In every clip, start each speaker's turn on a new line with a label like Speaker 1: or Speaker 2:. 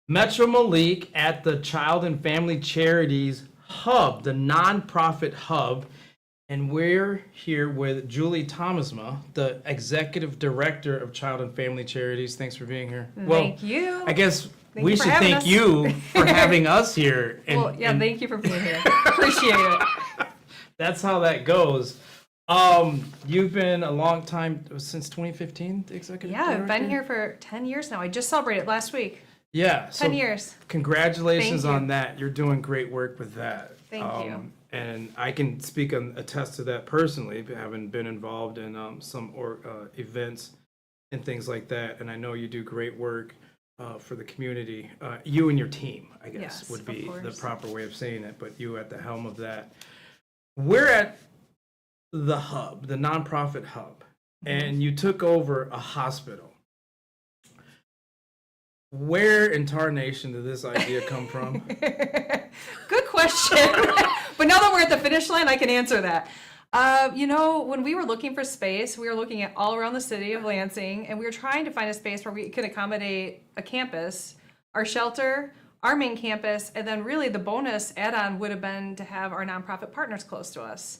Speaker 1: Metro Melik at the Child and Family Charities Hub, the nonprofit hub. And we're here with Julie Thomsama, the Executive Director of Child and Family Charities. Thanks for being here.
Speaker 2: Thank you.
Speaker 1: I guess
Speaker 2: Thank
Speaker 1: we
Speaker 2: you for
Speaker 1: should
Speaker 2: having
Speaker 1: thank
Speaker 2: us.
Speaker 1: you for having us here.
Speaker 2: Thank you for being here. Appreciate it.
Speaker 1: That's how that goes. You've been a long time, since 2015, the Executive
Speaker 2: Yeah, I've
Speaker 1: Director?
Speaker 2: been here for 10 years now. I just celebrated last week.
Speaker 1: Yeah.
Speaker 2: 10 years.
Speaker 1: Congratulations
Speaker 2: Thank you.
Speaker 1: on that. You're doing great work with that.
Speaker 2: Thank you.
Speaker 1: And I can speak and attest to that personally, having been involved in some events and things like that. And I know you do great work for the community. You and your team, I guess,
Speaker 2: Yes,
Speaker 1: would be
Speaker 2: of
Speaker 1: the
Speaker 2: course.
Speaker 1: proper way of saying it. But you at the helm of that. We're at the hub, the nonprofit hub, and you took over a hospital. Where in tarnation did this idea come from?
Speaker 2: Good question. But now that we're at the finish line, I can answer that. When we were looking for space, we were looking at all around the city of Lansing, and we were trying to find a space where we could accommodate a campus, our shelter, our main campus, and then really the bonus add-on would have been to have our nonprofit partners close to us.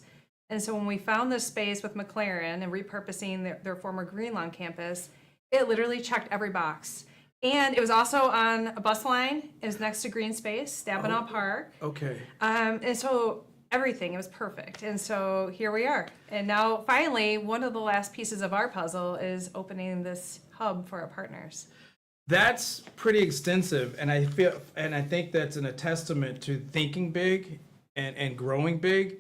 Speaker 2: And so when we found this space with McLaren and repurposing their former Greenlawn campus, it literally checked every box. And it was also on a bus line. It was next to green space, Stabenall Park.
Speaker 1: Okay.
Speaker 2: And so everything, it was perfect. And so here we are. And now finally, one of the last pieces of our puzzle is opening this hub for our partners.
Speaker 1: That's pretty extensive, and I think that's a testament to thinking big and growing big.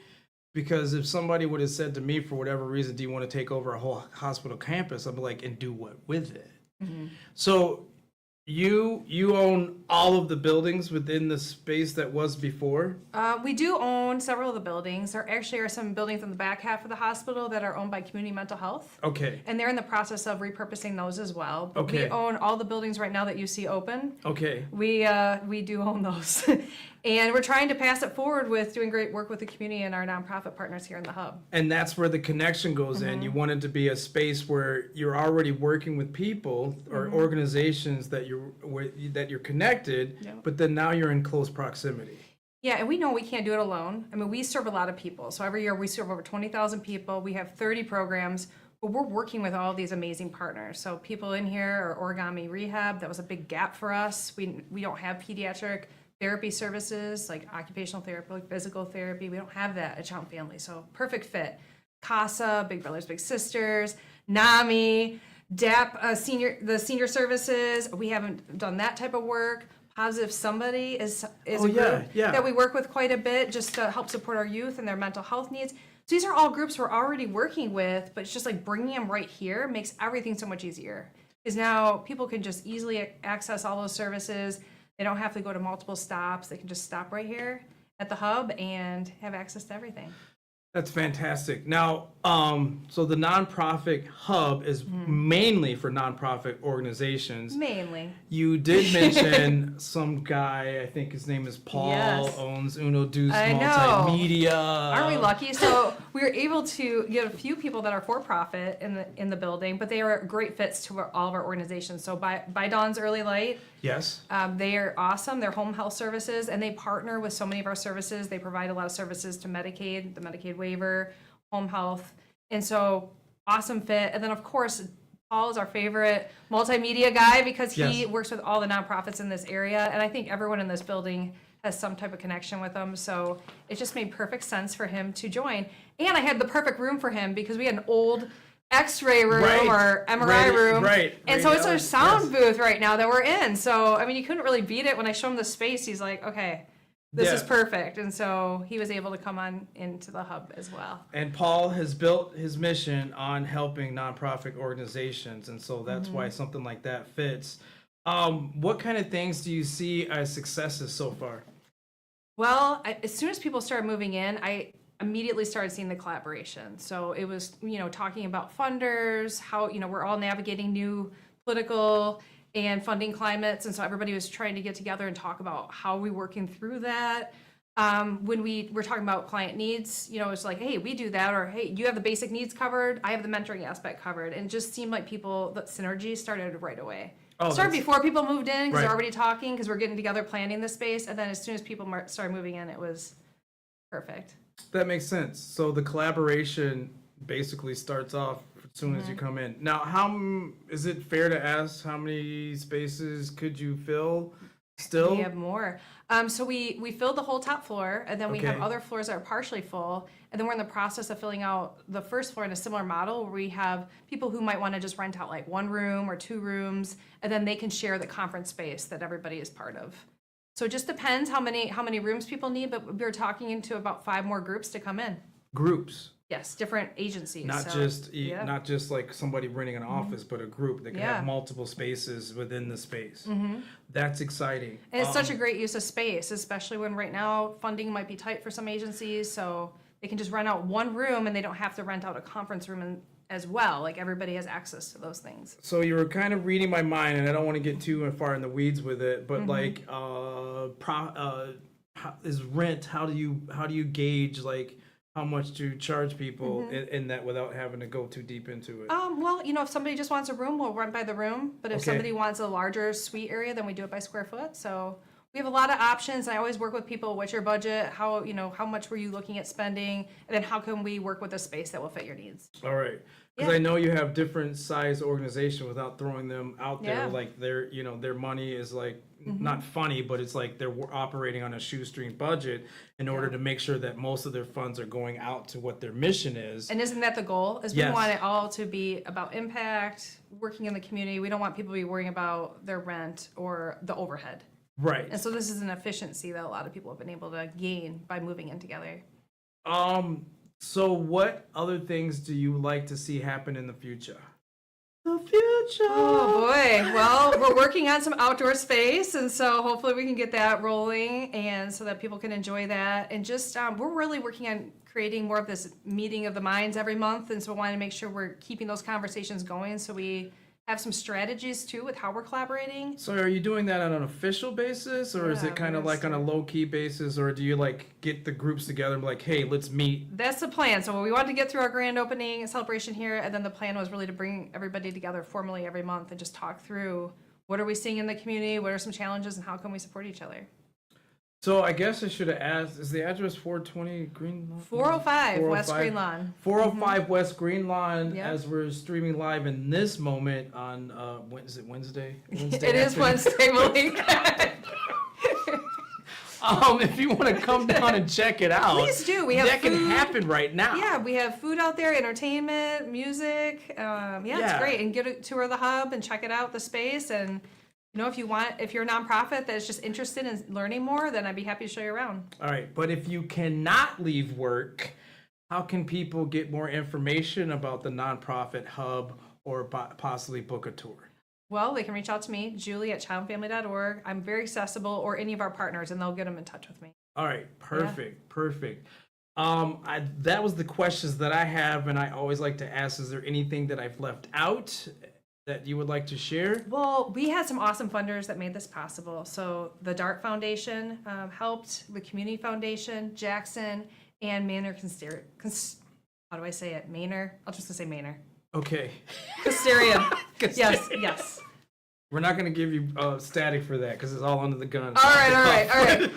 Speaker 1: Because if somebody would have said to me, for whatever reason, do you want to take over a whole hospital campus? I'd be like, and do what with it?
Speaker 2: Mm-hmm.
Speaker 1: So you own all of the buildings within the space that was before?
Speaker 2: We do own several of the buildings. There actually are some buildings in the back half of the hospital that are owned by Community Mental Health.
Speaker 1: Okay.
Speaker 2: And they're in the process of repurposing those as well. But
Speaker 1: Okay.
Speaker 2: we own all the buildings right now that you see open.
Speaker 1: Okay.
Speaker 2: We do own those. And we're trying to pass it forward with doing great work with the community and our nonprofit partners here in the hub.
Speaker 1: And that's where the connection goes in. You want it to be a space where you're already working with people or organizations that you're connected,
Speaker 2: Yep.
Speaker 1: but then now you're in close proximity.
Speaker 2: Yeah, and we know we can't do it alone. I mean, we serve a lot of people. So every year we serve over 20,000 people. We have 30 programs, but we're working with all these amazing partners. So people in here are Origami Rehab. That was a big gap for us. We don't have pediatric therapy services like occupational therapy, like physical therapy. We don't have that at Child Family. So perfect fit. CASA, Big Brothers Big Sisters, NAMI, DAP, the senior services. We haven't done that type of work. Positive Somebody is a group that we work with quite a bit just to help support our youth and their mental health needs. So these are all groups we're already working with, but it's just like bringing them right here makes everything so much easier. Because now people can just easily access all those services. They don't have to go to multiple stops. They can just stop right here at the hub and have access to everything.
Speaker 1: That's fantastic. Now, so the nonprofit hub is mainly for nonprofit organizations.
Speaker 2: Mainly.
Speaker 1: You did mention some guy, I think his name is Paul,
Speaker 2: Yes.
Speaker 1: owns Uno Deuce
Speaker 2: I know.
Speaker 1: Multimedia.
Speaker 2: Aren't we lucky? So we were able to get a few people that are for profit in the building, but they are great fits to all of our organizations. So by Dawn's Early Light,
Speaker 1: Yes.
Speaker 2: they are awesome. They're home health services, and they partner with so many of our services. They provide a lot of services to Medicaid, the Medicaid waiver, home health, and so awesome fit. And then of course, Paul is our favorite multimedia guy because he
Speaker 1: Yes.
Speaker 2: works with all the nonprofits in this area, and I think everyone in this building has some type of connection with him. So it just made perfect sense for him to join. And I had the perfect room for him because we had an old X-ray room or MRI room.
Speaker 1: Right.
Speaker 2: And so it's our sound
Speaker 1: Yes.
Speaker 2: booth right now that we're in. So, I mean, you couldn't really beat it. When I showed him the space, he's like, okay, this is perfect. And so he was able to come on into the hub as well.
Speaker 1: And Paul has built his mission on helping nonprofit organizations, and so that's why something like that fits. What kind of things do you see as successes so far?
Speaker 2: Well, as soon as people started moving in, I immediately started seeing the collaboration. So it was, talking about funders, how, we're all navigating new political and funding climates. And so everybody was trying to get together and talk about how we're working through that. When we were talking about client needs, it's like, hey, we do that, or hey, you have the basic needs covered, I have the mentoring aspect covered. And it just seemed like the synergy started right away.
Speaker 1: Oh,
Speaker 2: Started
Speaker 1: that's-
Speaker 2: before people moved in because they're
Speaker 1: Right.
Speaker 2: already talking because we're getting together planning the space, and then as soon as people started moving in, it was perfect.
Speaker 1: That makes sense. So the collaboration basically starts off as soon as you
Speaker 2: Mm-hmm.
Speaker 1: come in. Now, is it fair to ask how many spaces could you fill still?
Speaker 2: We have more. So we filled the whole top floor, and then we have
Speaker 1: Okay.
Speaker 2: other floors that are partially full, and then we're in the process of filling out the first floor in a similar model where we have people who might want to just rent out like one room or two rooms, and then they can share the conference space that everybody is part of. So it just depends how many rooms people need, but we're talking into about 5 more groups to come in.
Speaker 1: Groups,
Speaker 2: Yes, different agencies.
Speaker 1: not
Speaker 2: so,
Speaker 1: just
Speaker 2: yeah.
Speaker 1: not just like somebody renting an office, but a group that can
Speaker 2: Yeah.
Speaker 1: have multiple spaces within the space. That's exciting.
Speaker 2: And it's such a great use of space, especially when right now funding might be tight for some agencies, so they can just rent out one room and they don't have to rent out a conference room as well. Like everybody has access to those things.
Speaker 1: So you were kind of reading my mind, and I don't want to get too far in the weeds with it, but like, is rent? How do you gauge like how much to charge people in that without having to go too deep into it?
Speaker 2: Well, if somebody just wants a room, we'll rent by the room. But if
Speaker 1: Okay.
Speaker 2: somebody wants a larger suite area, then we do it by square foot. So we have a lot of options. I always work with people. What's your budget? How much were you looking at spending? And then how can we work with a space that will fit your needs?
Speaker 1: All right. Because
Speaker 2: Yeah.
Speaker 1: I know you have different size organization without throwing them out there.
Speaker 2: Yeah.
Speaker 1: Like their money is like not funny, but it's like they're operating on a shoestring budget in order to make sure that most of their funds are going out to what their mission is.
Speaker 2: And isn't that the goal? Is
Speaker 1: Yes.
Speaker 2: we want it all to be about impact, working in the community. We don't want people to be worrying about their rent or the overhead.
Speaker 1: Right.
Speaker 2: And so this is an efficiency that a lot of people have been able to gain by moving in together.
Speaker 1: So what other things do you like to see happen in the future? The future.
Speaker 2: Oh boy. Well, we're working on some outdoor space, and so hopefully we can get that rolling, and so that people can enjoy that. And just we're really working on creating more of this meeting of the minds every month, and so we want to make sure we're keeping those conversations going. So we have some strategies too with how we're collaborating.
Speaker 1: So are you doing that on an official basis, or is
Speaker 2: Yeah,
Speaker 1: it kind of
Speaker 2: we're
Speaker 1: like on a low key basis, or do you like get the groups together and be like, hey, let's meet?
Speaker 2: That's the plan. So we wanted to get through our grand opening celebration here, and then the plan was really to bring everybody together formally every month and just talk through what are we seeing in the community, what are some challenges, and how can we support each other.
Speaker 1: So I guess I should have asked, is the address 420 Green Lawn?
Speaker 2: 405 West
Speaker 1: 405?
Speaker 2: Green Lawn.
Speaker 1: 405 West Green Lawn,
Speaker 2: Yep.
Speaker 1: as we're streaming live in this moment on, is it Wednesday?
Speaker 2: It is
Speaker 1: afternoon?
Speaker 2: Wednesday, Malik.
Speaker 1: If you want to come down and check it out,
Speaker 2: Please do. We have
Speaker 1: that can
Speaker 2: food.
Speaker 1: happen right now.
Speaker 2: Yeah, we have food out there, entertainment, music. Yeah,
Speaker 1: Yeah.
Speaker 2: it's great. And get a tour of the hub and check it out, the space. And if you're a nonprofit that's just interested in learning more, then I'd be happy to show you around.
Speaker 1: All right, but if you cannot leave work, how can people get more information about the nonprofit hub or possibly book a tour?
Speaker 2: Well, they can reach out to me, Julie at childandfamily.org. I'm very accessible, or any of our partners, and they'll get them in touch with me.
Speaker 1: All right, perfect. That was the questions that I have, and I always like to ask, is there anything that I've left out that you would like to share?
Speaker 2: Well, we had some awesome funders that made this possible. So the DART Foundation helped, the Community Foundation, Jackson, and Manor how do I say it? Manor? I'll just say Manor.
Speaker 1: Okay.
Speaker 2: Custarian. Yes.
Speaker 1: We're not going to give you static for that because it's all under the gun.
Speaker 2: All right.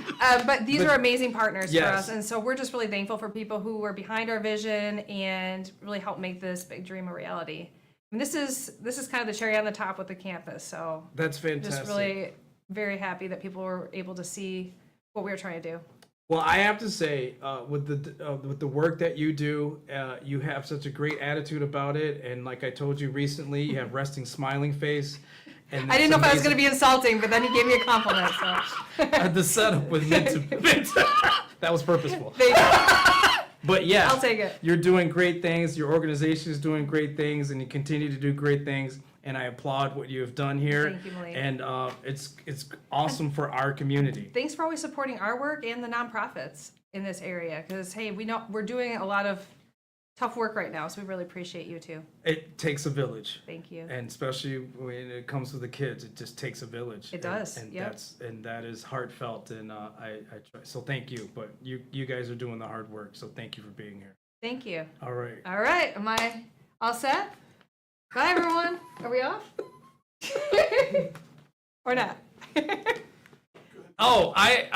Speaker 2: But these are amazing partners for
Speaker 1: Yes.
Speaker 2: us. And so we're just really thankful for people who were behind our vision and really helped make this big dream a reality. And this is kind of the cherry on the top with the campus. So
Speaker 1: That's fantastic.
Speaker 2: just really very happy that people were able to see what we were trying to do.
Speaker 1: Well, I have to say, with the work that you do, you have such a great attitude about it, and like I told you recently, you have resting, smiling face. And
Speaker 2: I didn't know if I was going to be insulting, but then he gave me a compliment. So.
Speaker 1: The setup was meant to. That was purposeful.
Speaker 2: Thank you.
Speaker 1: But yeah,
Speaker 2: I'll take it.
Speaker 1: You're doing great things. Your organization is doing great things, and you continue to do great things. And I applaud what you have done here.
Speaker 2: Thank you, Malik.
Speaker 1: And it's awesome for our community.
Speaker 2: Thanks for always supporting our work and the nonprofits in this area, because hey, we know we're doing a lot of tough work right now, so we really appreciate you too.
Speaker 1: It takes a village.
Speaker 2: Thank you.
Speaker 1: And especially when it comes to the kids, it just takes a village.
Speaker 2: It does,
Speaker 1: And
Speaker 2: yep.
Speaker 1: that is heartfelt, and I try. So thank you. But you guys are doing the hard work. So thank you for being here.
Speaker 2: Thank you.
Speaker 1: All right.
Speaker 2: All right, am I all set? Bye, everyone. Are we off? Or not?
Speaker 1: Oh, I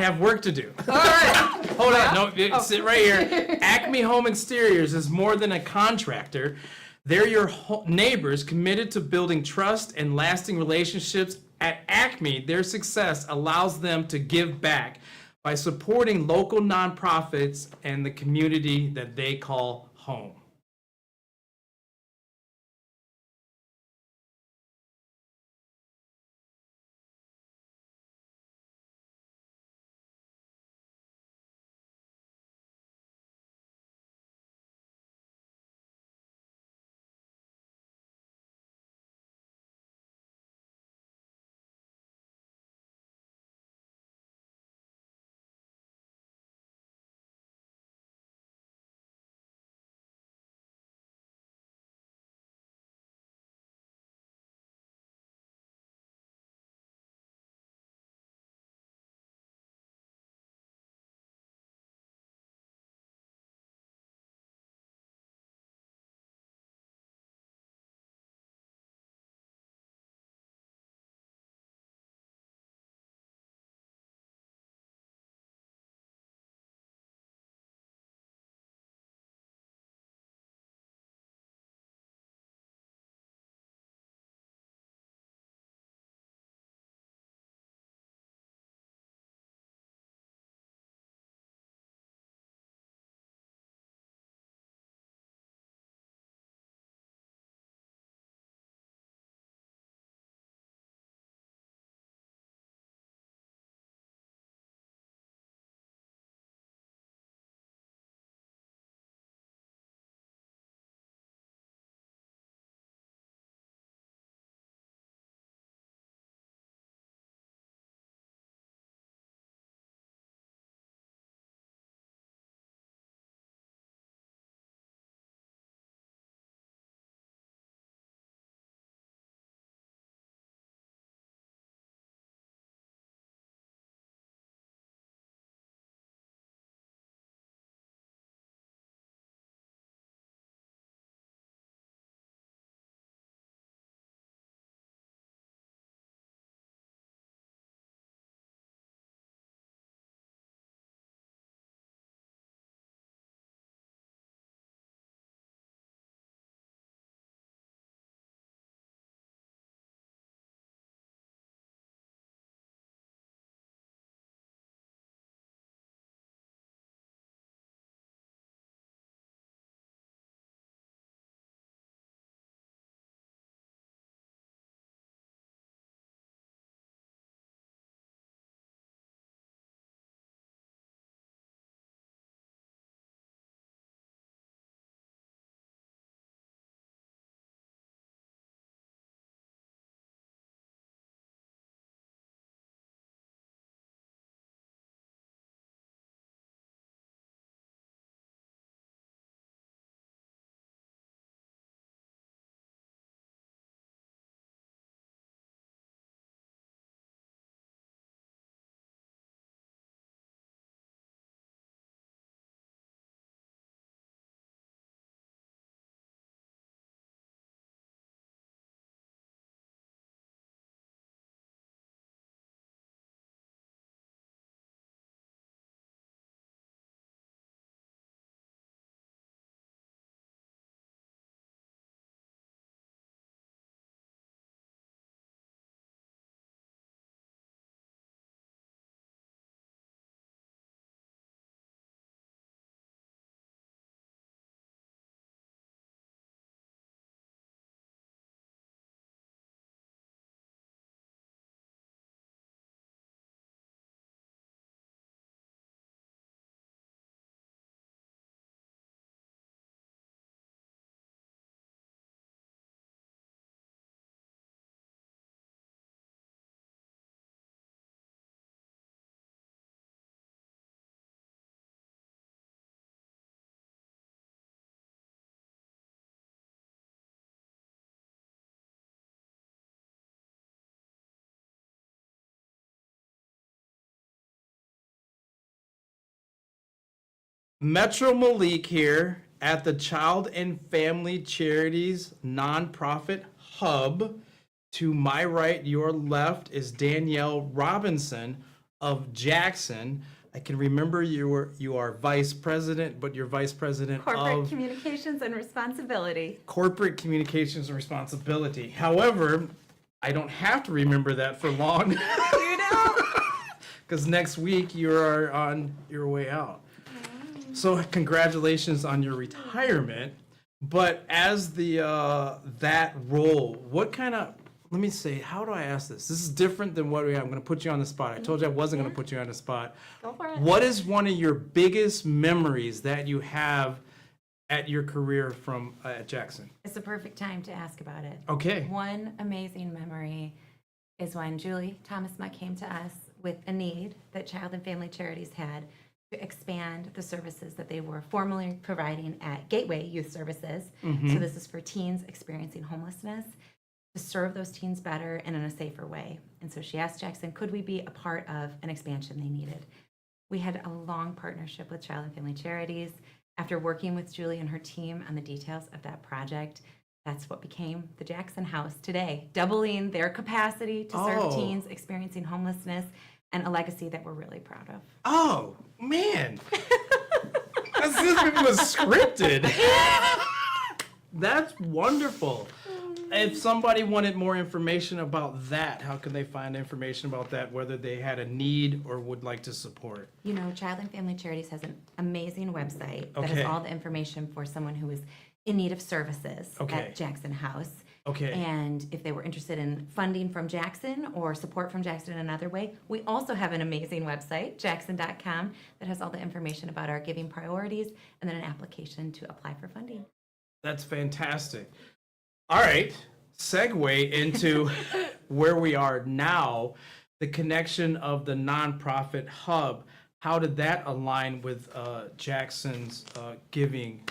Speaker 1: have work to do.
Speaker 2: All right.
Speaker 1: Hold on, no, sit right here. Acme Home Exteriors is more than a contractor. They're your neighbors committed to building trust and lasting relationships. At Acme, their success allows them to give back by supporting local nonprofits and the community that they call home. Metro Melik here at the Child and Family Charities Nonprofit Hub. To my right, your left, is Danielle Robinson of Jackson. I can remember you are vice president, but you're vice president
Speaker 3: Corporate
Speaker 1: of
Speaker 3: communications and responsibility.
Speaker 1: corporate communications and responsibility. However, I don't have to remember that for long.
Speaker 3: You know?
Speaker 1: Because next week you are on your way out. So congratulations on your retirement. But as that role, what kind of, let me say, how do I ask this? This is different than what I'm going to put you on the spot. I told you I wasn't going to put you on the spot.
Speaker 3: Go for it.
Speaker 1: What is one of your biggest memories that you have at your career from at Jackson?
Speaker 3: It's the perfect time to ask about it.
Speaker 1: Okay.
Speaker 3: One amazing memory is when Julie Thomsama came to us with a need that Child and Family Charities had to expand the services that they were formerly providing at Gateway Youth Services. So this is for teens experiencing homelessness, to serve those teens better and in a safer way. And so she asked Jackson, could we be a part of an expansion they needed? We had a long partnership with Child and Family Charities. After working with Julie and her team on the details of that project, that's what became the Jackson House today, doubling their capacity to serve teens experiencing homelessness, and a legacy that we're really proud of.
Speaker 1: Oh, man. This was scripted. That's wonderful. If somebody wanted more information about that, how can they find information about that, whether they had a need or would like to support?
Speaker 3: You know, Child and Family Charities has an amazing website that
Speaker 1: Okay.
Speaker 3: has all the information for someone who is in need of services
Speaker 1: Okay.
Speaker 3: at Jackson House.
Speaker 1: Okay.
Speaker 3: And if they were interested in funding from Jackson or support from Jackson in another way, we also have an amazing website, jackson.com, that has all the information about our giving priorities and then an application to apply for funding.
Speaker 1: That's fantastic. All right, segue into where we are now, the connection of the nonprofit hub. How did that align with Jackson's giving?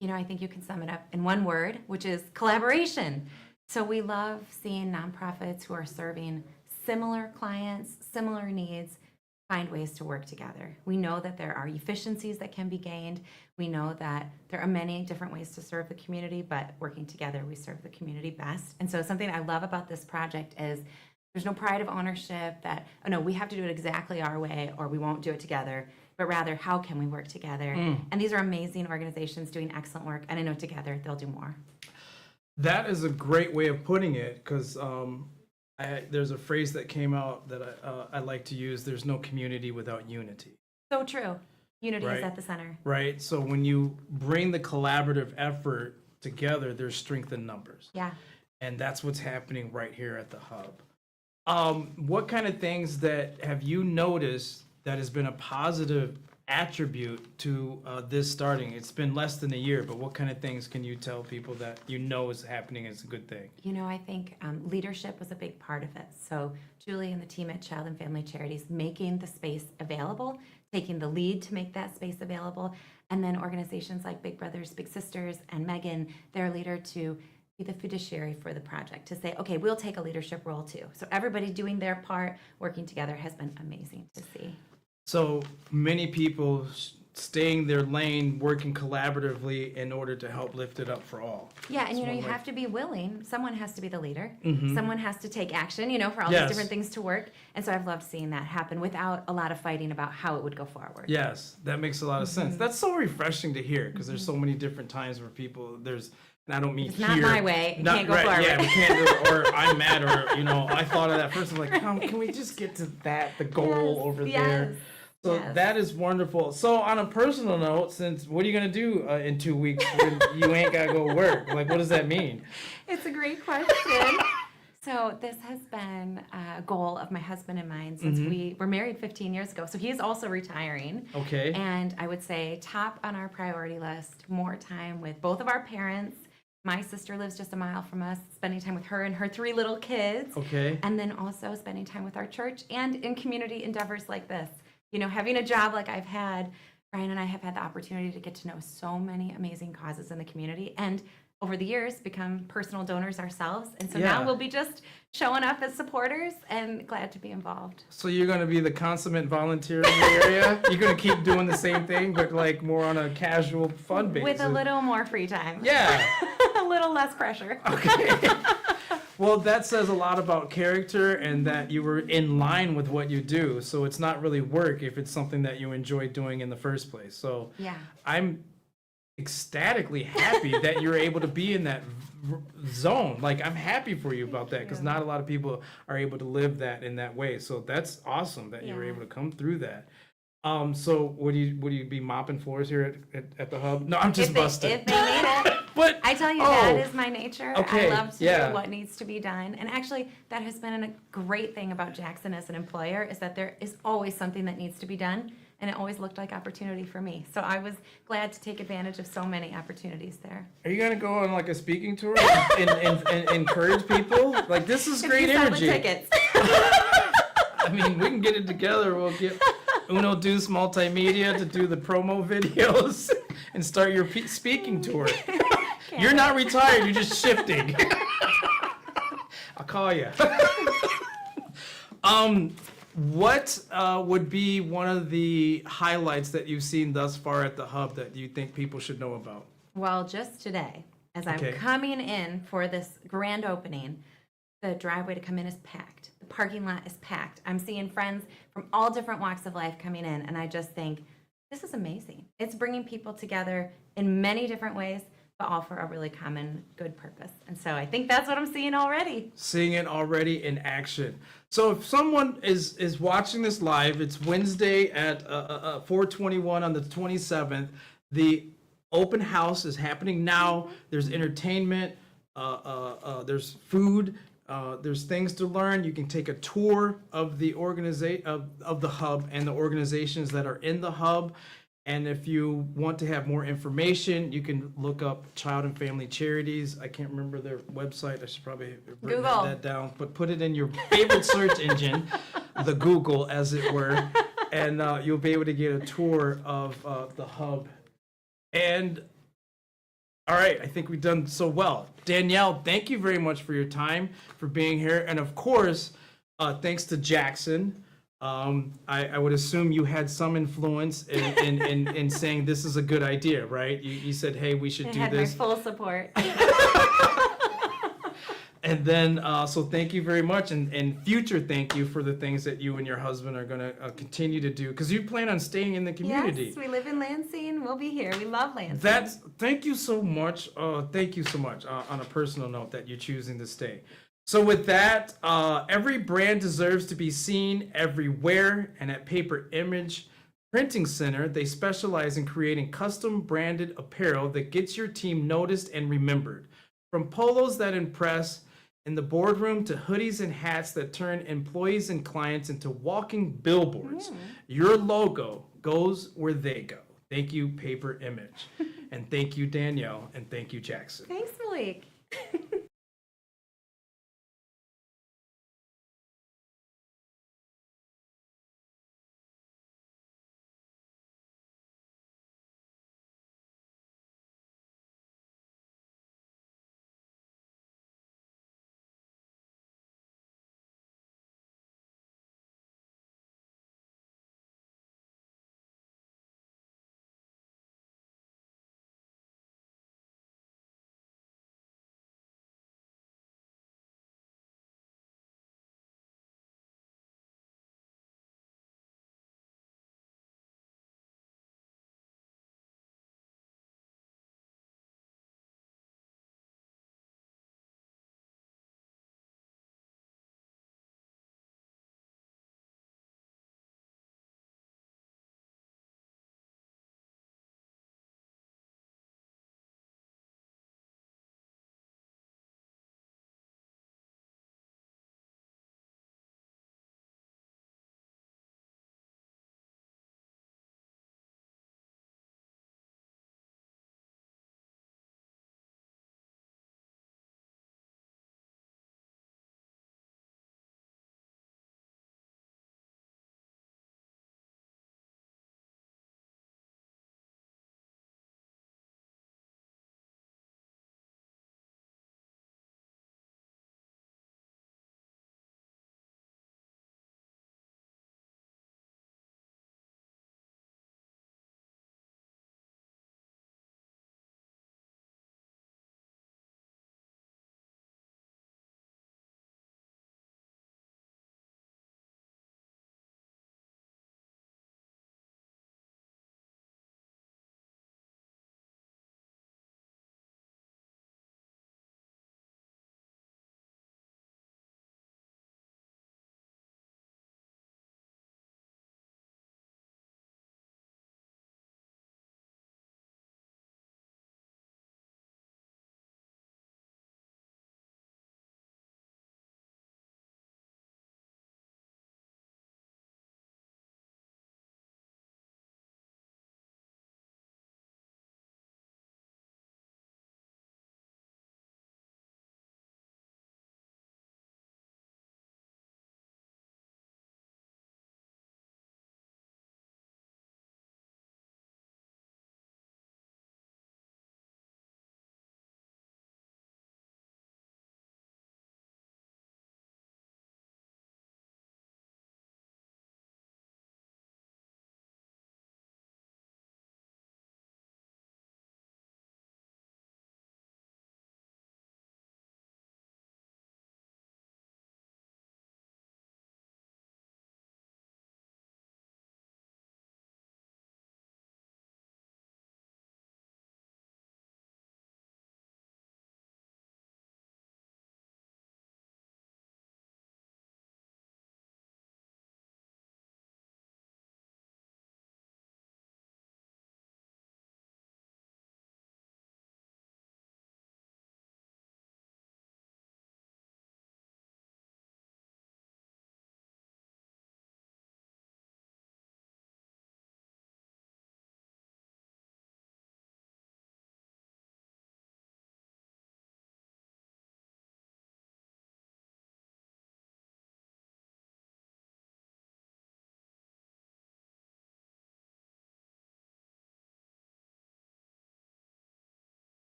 Speaker 3: You know, I think you can sum it up in one word, which is collaboration. So we love seeing nonprofits who are serving similar clients, similar needs, find ways to work together. We know that there are efficiencies that can be gained. We know that there are many different ways to serve the community, but working together, we serve the community best. And so something I love about this project is there's no pride of ownership that, oh no, we have to do it exactly our way or we won't do it together, but rather how can we work together? And these are amazing organizations doing excellent work, and I know together they'll do more.
Speaker 1: That is a great way of putting it, because there's a phrase that came out that I like to use: there's no community without unity.
Speaker 3: So true. Unity
Speaker 1: Right.
Speaker 3: is at the center.
Speaker 1: Right? So when you bring the collaborative effort together, there's strength in numbers.
Speaker 3: Yeah.
Speaker 1: And that's what's happening right here at the hub. What kind of things that have you noticed that has been a positive attribute to this starting? It's been less than a year, but what kind of things can you tell people that you know is happening as a good thing?
Speaker 3: You know, I think leadership was a big part of it. So Julie and the team at Child and Family Charities making the space available, taking the lead to make that space available, and then organizations like Big Brothers Big Sisters and Megan, their leader, to be the fiduciary for the project, to say, okay, we'll take a leadership role too. So everybody doing their part, working together, has been amazing to see.
Speaker 1: So many people staying their lane, working collaboratively in order to help lift it up for all.
Speaker 3: Yeah, and you know, you have to be willing. Someone has to be the leader. Someone has to take action, you know, for all these different things to work. And so I've loved seeing that happen without a lot of fighting about how it would go forward.
Speaker 1: Yes, that makes a lot of sense. That's so refreshing to hear, because there's so many different times where people, and I don't mean
Speaker 3: It's
Speaker 1: here.
Speaker 3: not my way. It can't go
Speaker 1: right,
Speaker 3: forward.
Speaker 1: Yeah, we can't do it, or I'm mad, or, you know, I thought of that first. I'm like, can we just get to the goal over there? So that is wonderful. So on a personal note, what are you going to do in 2 weeks when you ain't got to go work? Like, what does that mean?
Speaker 3: It's a great question. So this has been a goal of my husband and mine since we were married 15 years ago. So he is also retiring.
Speaker 1: Okay.
Speaker 3: And I would say top on our priority list, more time with both of our parents. My sister lives just a mile from us, spending time with her and her 3 little kids.
Speaker 1: Okay.
Speaker 3: And then also spending time with our church and in community endeavors like this. You know, having a job like I've had, Brian and I have had the opportunity to get to know so many amazing causes in the community, and over the years become personal donors ourselves. And so now we'll be just showing up as supporters and glad to be involved.
Speaker 1: So you're going to be the consummate volunteer in the area? You're going to keep doing the same thing, but like more on a casual, fun basis?
Speaker 3: With a little more free time.
Speaker 1: Yeah.
Speaker 3: A little less pressure.
Speaker 1: Okay. Well, that says a lot about character and that you were in line with what you do. So it's not really work if it's something that you enjoy doing in the first place. So
Speaker 3: Yeah.
Speaker 1: I'm ecstatically happy that you're able to be in that zone. Like, I'm happy for you about that, because not a lot of people are able to live that in that way. So that's awesome that you were
Speaker 3: Yeah.
Speaker 1: able to come through that. So would you be mopping floors here at the hub? No, I'm just
Speaker 3: If they
Speaker 1: busting.
Speaker 3: need it.
Speaker 1: But
Speaker 3: I tell you, that
Speaker 1: oh,
Speaker 3: is my nature.
Speaker 1: okay,
Speaker 3: I love to
Speaker 1: yeah.
Speaker 3: do what needs to be done. And actually, that has been a great thing about Jackson as an employer, is that there is always something that needs to be done. And it always looked like opportunity for me. So I was glad to take advantage of so many opportunities there.
Speaker 1: Are you gonna go on like a speaking tour and encourage people? Like, this is great
Speaker 3: If you sell
Speaker 1: energy.
Speaker 3: the tickets.
Speaker 1: I mean, we can get it together. We'll get Uno Deuce Multimedia to do the promo videos and start your speaking tour. You're not retired. You're just shifting. I'll call you. What would be one of the highlights that you've seen thus far at the hub that you think people should know about?
Speaker 3: Well, just today, as I'm
Speaker 1: Okay.
Speaker 3: coming in for this grand opening, the driveway to come in is packed. The parking lot is packed. I'm seeing friends from all different walks of life coming in, and I just think, this is amazing. It's bringing people together in many different ways, but all for a really common good purpose. And so I think that's what I'm seeing already.
Speaker 1: Seeing it already in action. So if someone is watching this live, it's Wednesday at 4:21 on the 27th. The open house is happening now. There's entertainment. There's food. There's things to learn. You can take a tour of the of the hub and the organizations that are in the hub. And if you want to have more information, you can look up Child and Family Charities. I can't remember their website. I should probably have written
Speaker 3: Google.
Speaker 1: that down. But put it in your favorite search engine, the Google, as it were, and you'll be able to get a tour of the hub. And all right, I think we've done so well. Danielle, thank you very much for your time, for being here. And of course, thanks to Jackson. I would assume you had some influence in saying this is a good idea, right? You said, hey, we should
Speaker 3: It
Speaker 1: do
Speaker 3: had
Speaker 1: this.
Speaker 3: my full support.
Speaker 1: And then, so thank you very much. And future thank you for the things that you and your husband are going to continue to do, because you plan on staying in the community.
Speaker 3: Yes, we live in Lansing. We'll be here. We love Lansing.
Speaker 1: Thank you so much. Thank you so much on a personal note that you're choosing to stay. So with that, every brand deserves to be seen everywhere. And at Paper Image Printing Center, they specialize in creating custom branded apparel that gets your team noticed and remembered. From polos that impress in the boardroom to hoodies and hats that turn employees and clients into walking billboards, your logo goes where they go. Thank you, Paper Image. And thank you, Danielle. And thank you, Jackson.
Speaker 3: Thanks, Malik.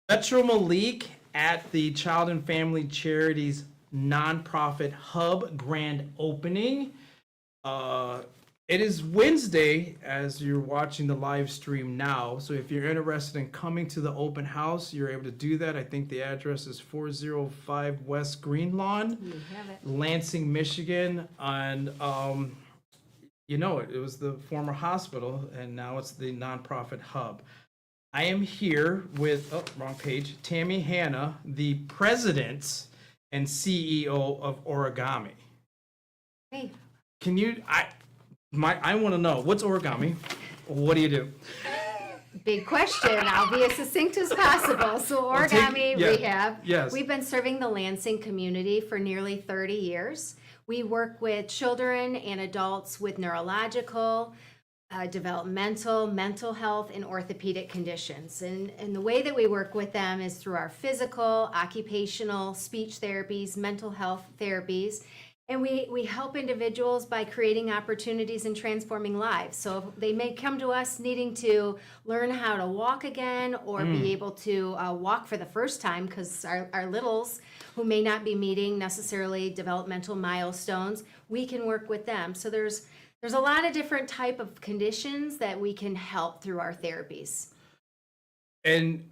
Speaker 1: Metro Melik at the Child and Family Charities nonprofit hub grand opening. It is Wednesday as you're watching the live stream now. So if you're interested in coming to the open house, you're able to do that. I think the address is 405 West Green Lawn,
Speaker 3: You have it.
Speaker 1: Lansing, Michigan. And it was the former hospital, and now it's the nonprofit hub. I am here with, wrong page, Tammy Hanna, the president and CEO of Origami.
Speaker 3: Hey,
Speaker 1: Can you, I want to know, what's Origami? What do you do?
Speaker 4: Big question. I'll be as succinct as possible. So
Speaker 1: Well,
Speaker 4: Origami
Speaker 1: yeah,
Speaker 4: Rehab.
Speaker 1: yes.
Speaker 4: We've been serving the Lansing community for nearly 30 years. We work with children and adults with neurological, developmental, mental health, and orthopedic conditions. And the way that we work with them is through our physical, occupational, speech therapies, mental health therapies. And we help individuals by creating opportunities and transforming lives. So they may come to us needing to learn how to walk again or be able to walk for the first time, because our littles who may not be meeting necessarily developmental milestones, we can work with them. So there's a lot of different type of conditions that we can help through our therapies.
Speaker 1: And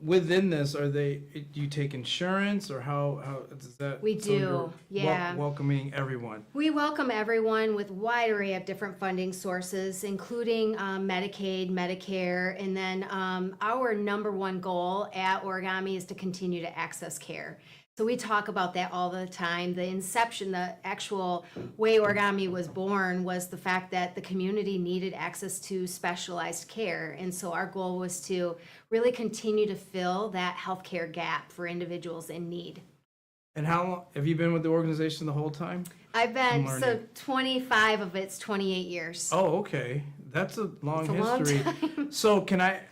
Speaker 1: within this, do you take insurance, or how does that?
Speaker 4: We
Speaker 1: so you're
Speaker 4: do, yeah.
Speaker 1: Welcoming everyone.
Speaker 4: We welcome everyone with a wide array of different funding sources, including Medicaid, Medicare, and then our number one goal at Origami is to continue to access care. So we talk about that all the time. The inception, the actual way Origami was born was the fact that the community needed access to specialized care. And so our goal was to really continue to fill that healthcare gap for individuals in need.
Speaker 1: And how long have you been with the organization the whole time?
Speaker 4: I've been,
Speaker 1: I'm
Speaker 4: so
Speaker 1: learning.
Speaker 4: 25 of it's 28 years.
Speaker 1: Oh, okay. That's a long
Speaker 4: It's a long
Speaker 1: history.
Speaker 4: time.
Speaker 1: So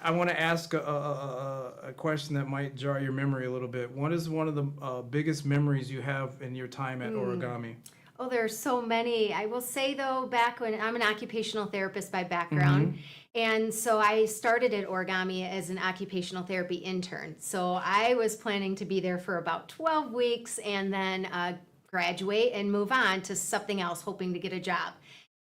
Speaker 1: I want to ask a question that might jar your memory a little bit. What is one of the biggest memories you have in your time at Origami?
Speaker 4: Oh, there are so many. I will say though, back when I'm an occupational therapist by background, and so I started at Origami as an occupational therapy intern. So I was planning to be there for about 12 weeks and then graduate and move on to something else, hoping to get a job.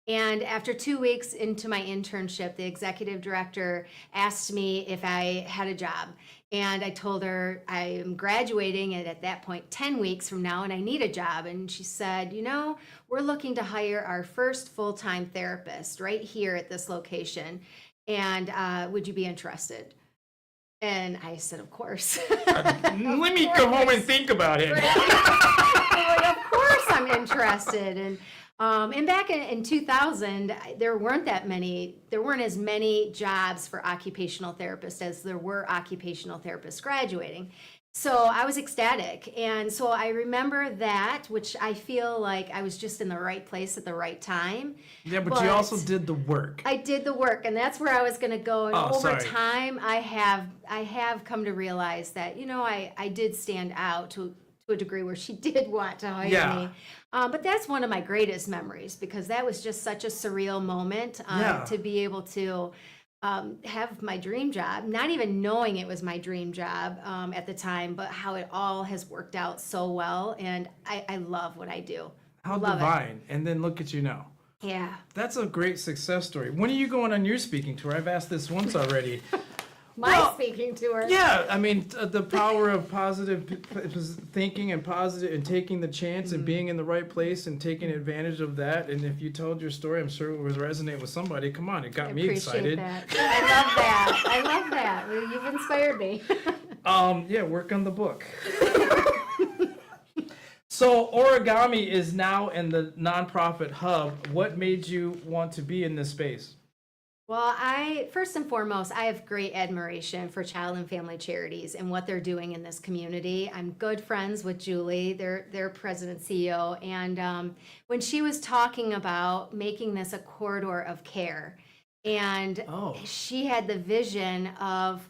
Speaker 4: And after 2 weeks into my internship, the executive director asked me if I had a job. And I told her I am graduating at that point 10 weeks from now and I need a job. And she said, we're looking to hire our first full-time therapist right here at this location. And would you be interested? And I said, of course.
Speaker 1: Let me go home and think about it.
Speaker 4: I'm like, of course I'm interested. And back in 2000, there weren't as many jobs for occupational therapists as there were occupational therapists graduating. So I was ecstatic. And so I remember that, which I feel like I was just in the right place at the right time.
Speaker 1: Yeah, but you also did the work.
Speaker 4: I did the work, and that's where I was going to go. And over
Speaker 1: sorry.
Speaker 4: time, I have come to realize that, I did stand out to a degree where she did want to hire
Speaker 1: Yeah.
Speaker 4: me. But that's one of my greatest memories because that was just such a surreal moment
Speaker 1: Yeah.
Speaker 4: to be able to have my dream job, not even knowing it was my dream job at the time, but how it all has worked out so well. And I love what I do.
Speaker 1: How
Speaker 4: love
Speaker 1: divine. And then look at you now.
Speaker 4: Yeah.
Speaker 1: That's a great success story. When are you going on your speaking tour? I've asked this once already.
Speaker 4: My speaking to her.
Speaker 1: Yeah, I mean, the power of positive thinking and positive and taking the chance and being in the right place and taking advantage of that. And if you told your story, I'm sure it would resonate with somebody. Come on, it got me excited.
Speaker 4: That. I love that. I love that. Well, you've inspired me.
Speaker 1: Yeah, work on the book. So Origami is now in the nonprofit hub. What made you want to be in this space?
Speaker 4: Well, first and foremost, I have great admiration for Child and Family Charities and what they're doing in this community. I'm good friends with Julie, their president CEO, and when she was talking about making this a corridor of care, and she had the vision of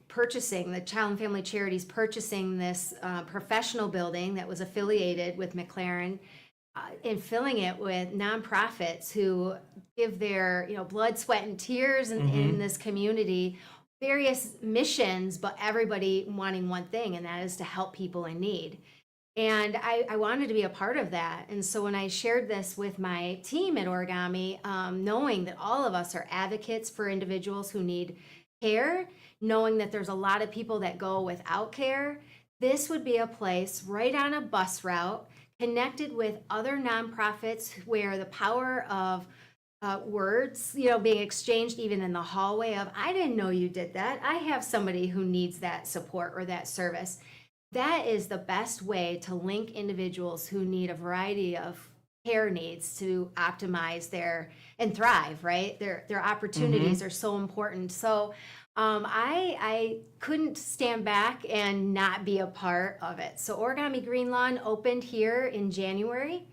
Speaker 4: purchasing the Child and Family Charities purchasing this professional building that was affiliated with McLaren. And filling it with nonprofits who give their blood, sweat, and tears in this community various missions, but everybody wanting one thing, and that is to help people in need. And I wanted to be a part of that. And so when I shared this with my team at Origami, knowing that all of us are advocates for individuals who need care, knowing that there's a lot of people that go without care, this would be a place right on a bus route connected with other nonprofits where the power of words, being exchanged even in the hallway of, I didn't know you did that. I have somebody who needs that support or that service. That is the best way to link individuals who need a variety of care needs to optimize and thrive, right? Their opportunities are so important. So I couldn't stand back and not be a part of it. So Origami Green Lawn opened here in January.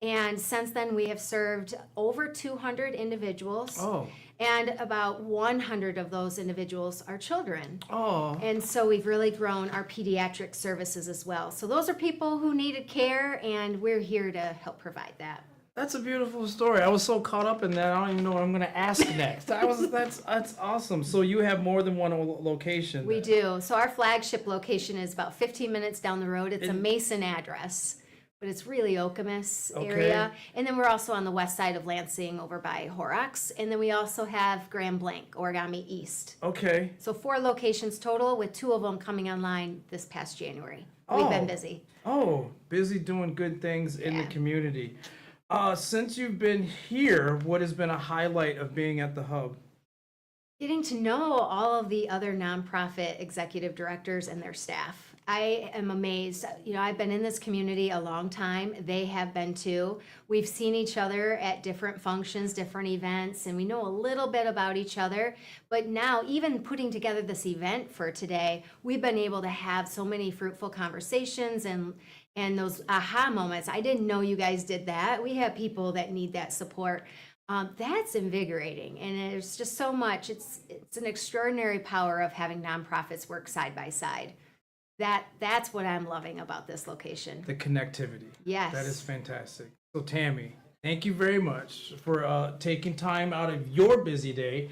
Speaker 4: And since then, we have served over 200 individuals.
Speaker 1: Oh.
Speaker 4: And about 100 of those individuals are children.
Speaker 1: Oh.
Speaker 4: And so we've really grown our pediatric services as well. So those are people who needed care, and we're here to help provide that.
Speaker 1: That's a beautiful story. I was so caught up in that, I don't even know what I'm going to ask next. That's awesome. So you have more than one location.
Speaker 4: We
Speaker 1: then.
Speaker 4: do. So our flagship location is about 15 minutes down the road. It's a Mason address, but it's really Okemos area. And then we're also on the west side of Lansing over by Horrocks. And then we also have Grand Blanc, Origami East.
Speaker 1: Okay.
Speaker 4: So 4 locations total, with 2 of them coming online this past January. We've been busy.
Speaker 1: Oh, busy doing good things in the
Speaker 4: Yeah.
Speaker 1: community. Since you've been here, what has been a highlight of being at the hub?
Speaker 4: Getting to know all of the other nonprofit executive directors and their staff. I am amazed. I've been in this community a long time. They have been too. We've seen each other at different functions, different events, and we know a little bit about each other. But now, even putting together this event for today, we've been able to have so many fruitful conversations and those aha moments. I didn't know you guys did that. We have people that need that support. That's invigorating, and there's just so much. It's an extraordinary power of having nonprofits work side by side. That's what I'm loving about this location.
Speaker 1: The connectivity.
Speaker 4: Yes.
Speaker 1: That is fantastic. So Tammy, thank you very much for taking time out of your busy day.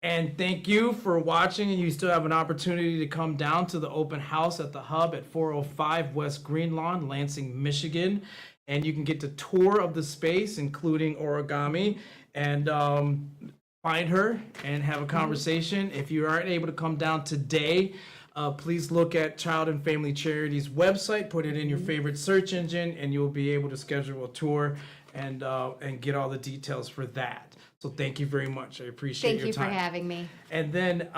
Speaker 1: And thank you for watching. And you still have an opportunity to come down to the open house at the hub at 405 West Green Lawn, Lansing, Michigan. And you can get the tour of the space, including Origami, and find her and have a conversation. If you aren't able to come down today, please look at Child and Family Charities website, put it in your favorite search engine, and you'll be able to schedule a tour and get all the details for that. So thank you very much. I appreciate your time.
Speaker 4: Thank you for having me.
Speaker 1: And then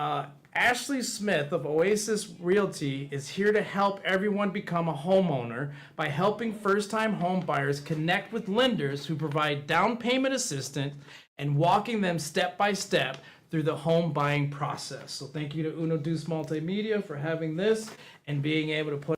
Speaker 1: Ashley Smith of Oasis Realty is here to help everyone become a homeowner by helping first-time home buyers connect with lenders who provide down payment assistance and walking them step by step through the home buying process. So thank you to Uno Deuce Multimedia for having this and being able to put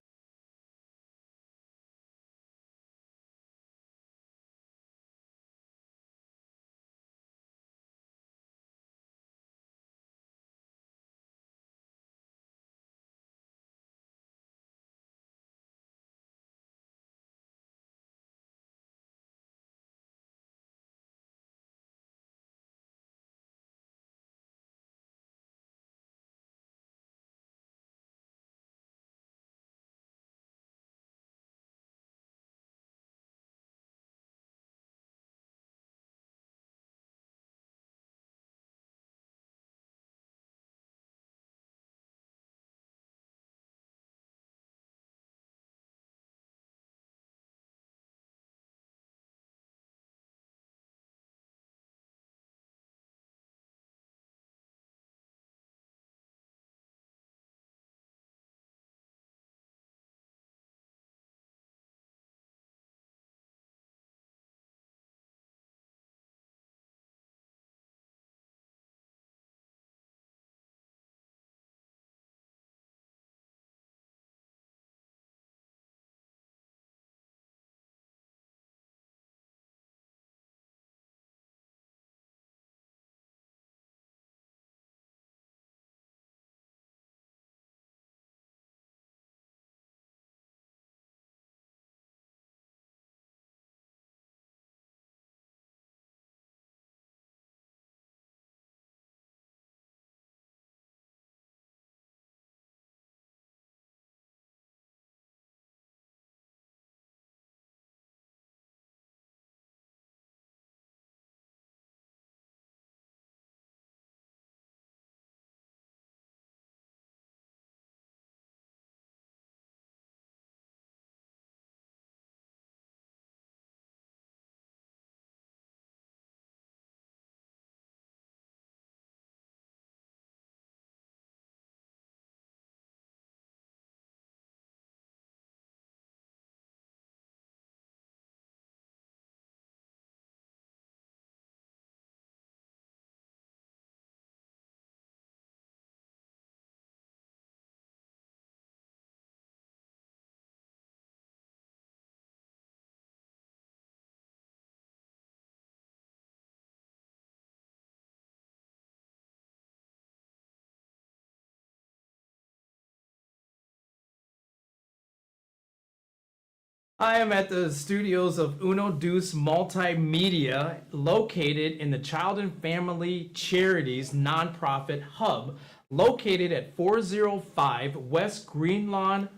Speaker 1: I am at the studios of Uno Deuce Multimedia, located in the Child and Family Charities nonprofit hub, located at 405 West Greenlawn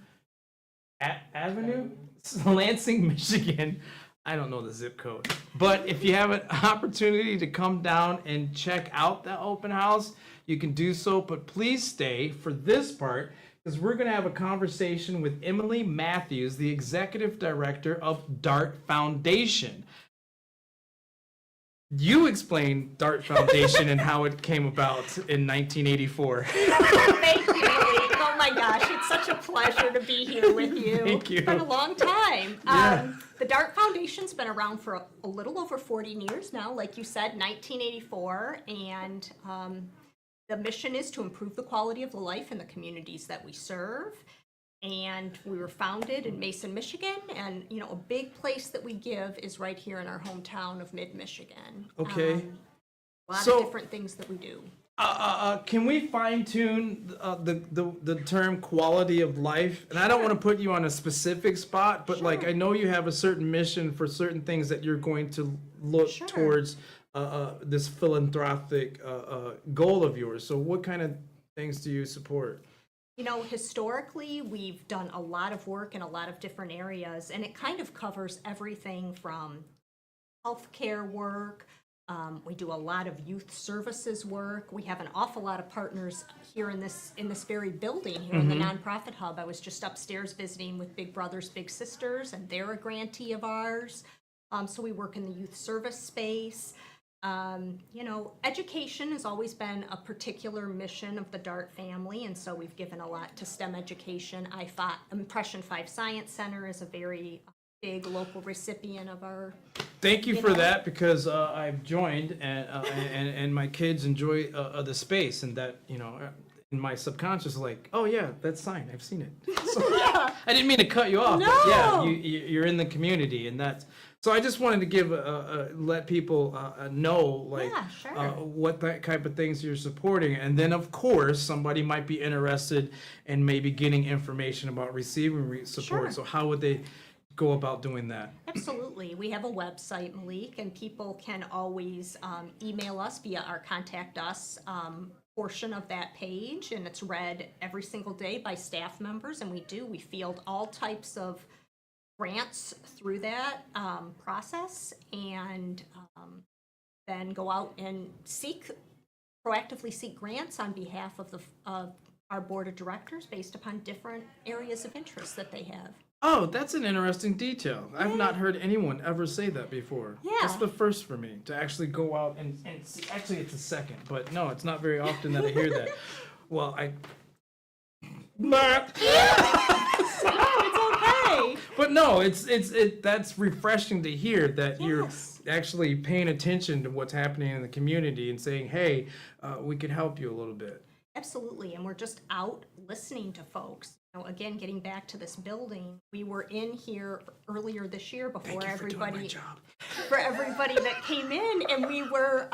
Speaker 1: Avenue, Lansing, Michigan. I don't know the zip code, but if you have an opportunity to come down and check out the open house, you can do so. But please stay for this part, because we're going to have a conversation with Emily Matthews, the executive director of DART Foundation. You explain DART Foundation and how it came about in 1984.
Speaker 5: Thank you, Malik. Oh my gosh, it's such a pleasure to be here with you.
Speaker 1: Thank you.
Speaker 5: It's been a long time.
Speaker 1: Yeah.
Speaker 5: The DART Foundation's been around for a little over 40 years now, like you said, 1984, and the mission is to improve the quality of life in the communities that we serve. And we were founded in Mason, Michigan, and you know, a big place that we give is right here in our hometown of Mid-Michigan.
Speaker 1: Okay.
Speaker 5: A lot
Speaker 1: So-
Speaker 5: of different things that we do.
Speaker 1: Can we fine tune the term quality of life? And I don't want to put you on a specific spot, but like I know you have a certain mission for certain things that you're going to look
Speaker 5: Sure.
Speaker 1: towards this philanthropic goal of yours. So what kind of things do you support?
Speaker 5: You know, historically, we've done a lot of work in a lot of different areas, and it kind of covers everything from healthcare work. We do a lot of youth services work. We have an awful lot of partners here in this very building here in the nonprofit hub. I was just upstairs visiting with Big Brothers Big Sisters, and they're a grantee of ours. So we work in the youth service space. You know, education has always been a particular mission of the DART family, and so we've given a lot to STEM education. Impression 5 Science Center is a very big local recipient of our.
Speaker 1: Thank you
Speaker 5: You
Speaker 1: for
Speaker 5: know?
Speaker 1: that, because I've joined and my kids enjoy the space, and that, you know, in my subconscious, like, oh yeah, that's sign, I've seen it. So, I didn't mean to cut you off, but yeah,
Speaker 5: No.
Speaker 1: you're in the community, and that's. So I just wanted to give let people know like
Speaker 5: Yeah, sure.
Speaker 1: what that type of things you're supporting, and then of course somebody might be interested in maybe getting information about receiving support.
Speaker 5: Sure.
Speaker 1: So how would they go about doing that?
Speaker 5: Absolutely. We have a website, Malik, and people can always email us via our Contact Us portion of that page, and it's read every single day by staff members, and we field all types of grants through that process, and then go out and proactively seek grants on behalf of our board of directors based upon different areas of interest that they have.
Speaker 1: Oh, that's an interesting detail. I've not heard anyone ever say that before. That's
Speaker 5: Yeah.
Speaker 1: the first for me, to actually go out and see. Actually, it's a second, but no, it's not very often that I hear that. Well,
Speaker 5: It's okay.
Speaker 1: but no, that's refreshing to hear that you're
Speaker 5: Yes.
Speaker 1: actually paying attention to what's happening in the community and saying, hey, we could help you a little bit.
Speaker 5: Absolutely, and we're just out listening to folks. You know, again, getting back to this building, we were in here earlier this year before
Speaker 1: Thank you for doing my
Speaker 5: everybody
Speaker 1: job.
Speaker 5: for everybody that came in, and we were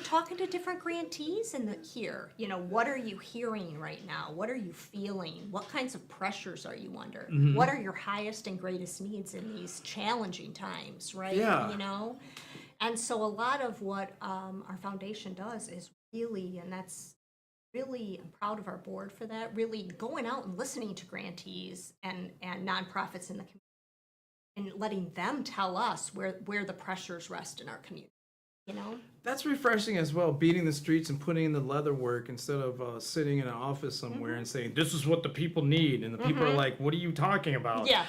Speaker 5: talking to different grantees here. You know, what are you hearing right now? What are you feeling? What kinds of pressures are you under?
Speaker 1: Mm-hmm.
Speaker 5: What are your highest and greatest needs in these challenging times, right?
Speaker 1: Yeah.
Speaker 5: You know, and so a lot of what our foundation does is really, and that's really, I'm proud of our board for that, really going out and listening to grantees and nonprofits in the community and letting them tell us where the pressures rest in our community, you know?
Speaker 1: That's refreshing as well, beating the streets and putting in the leather work instead of sitting in an office somewhere and saying, this is what the people need. And the people are like, what are you talking about?
Speaker 5: Yeah.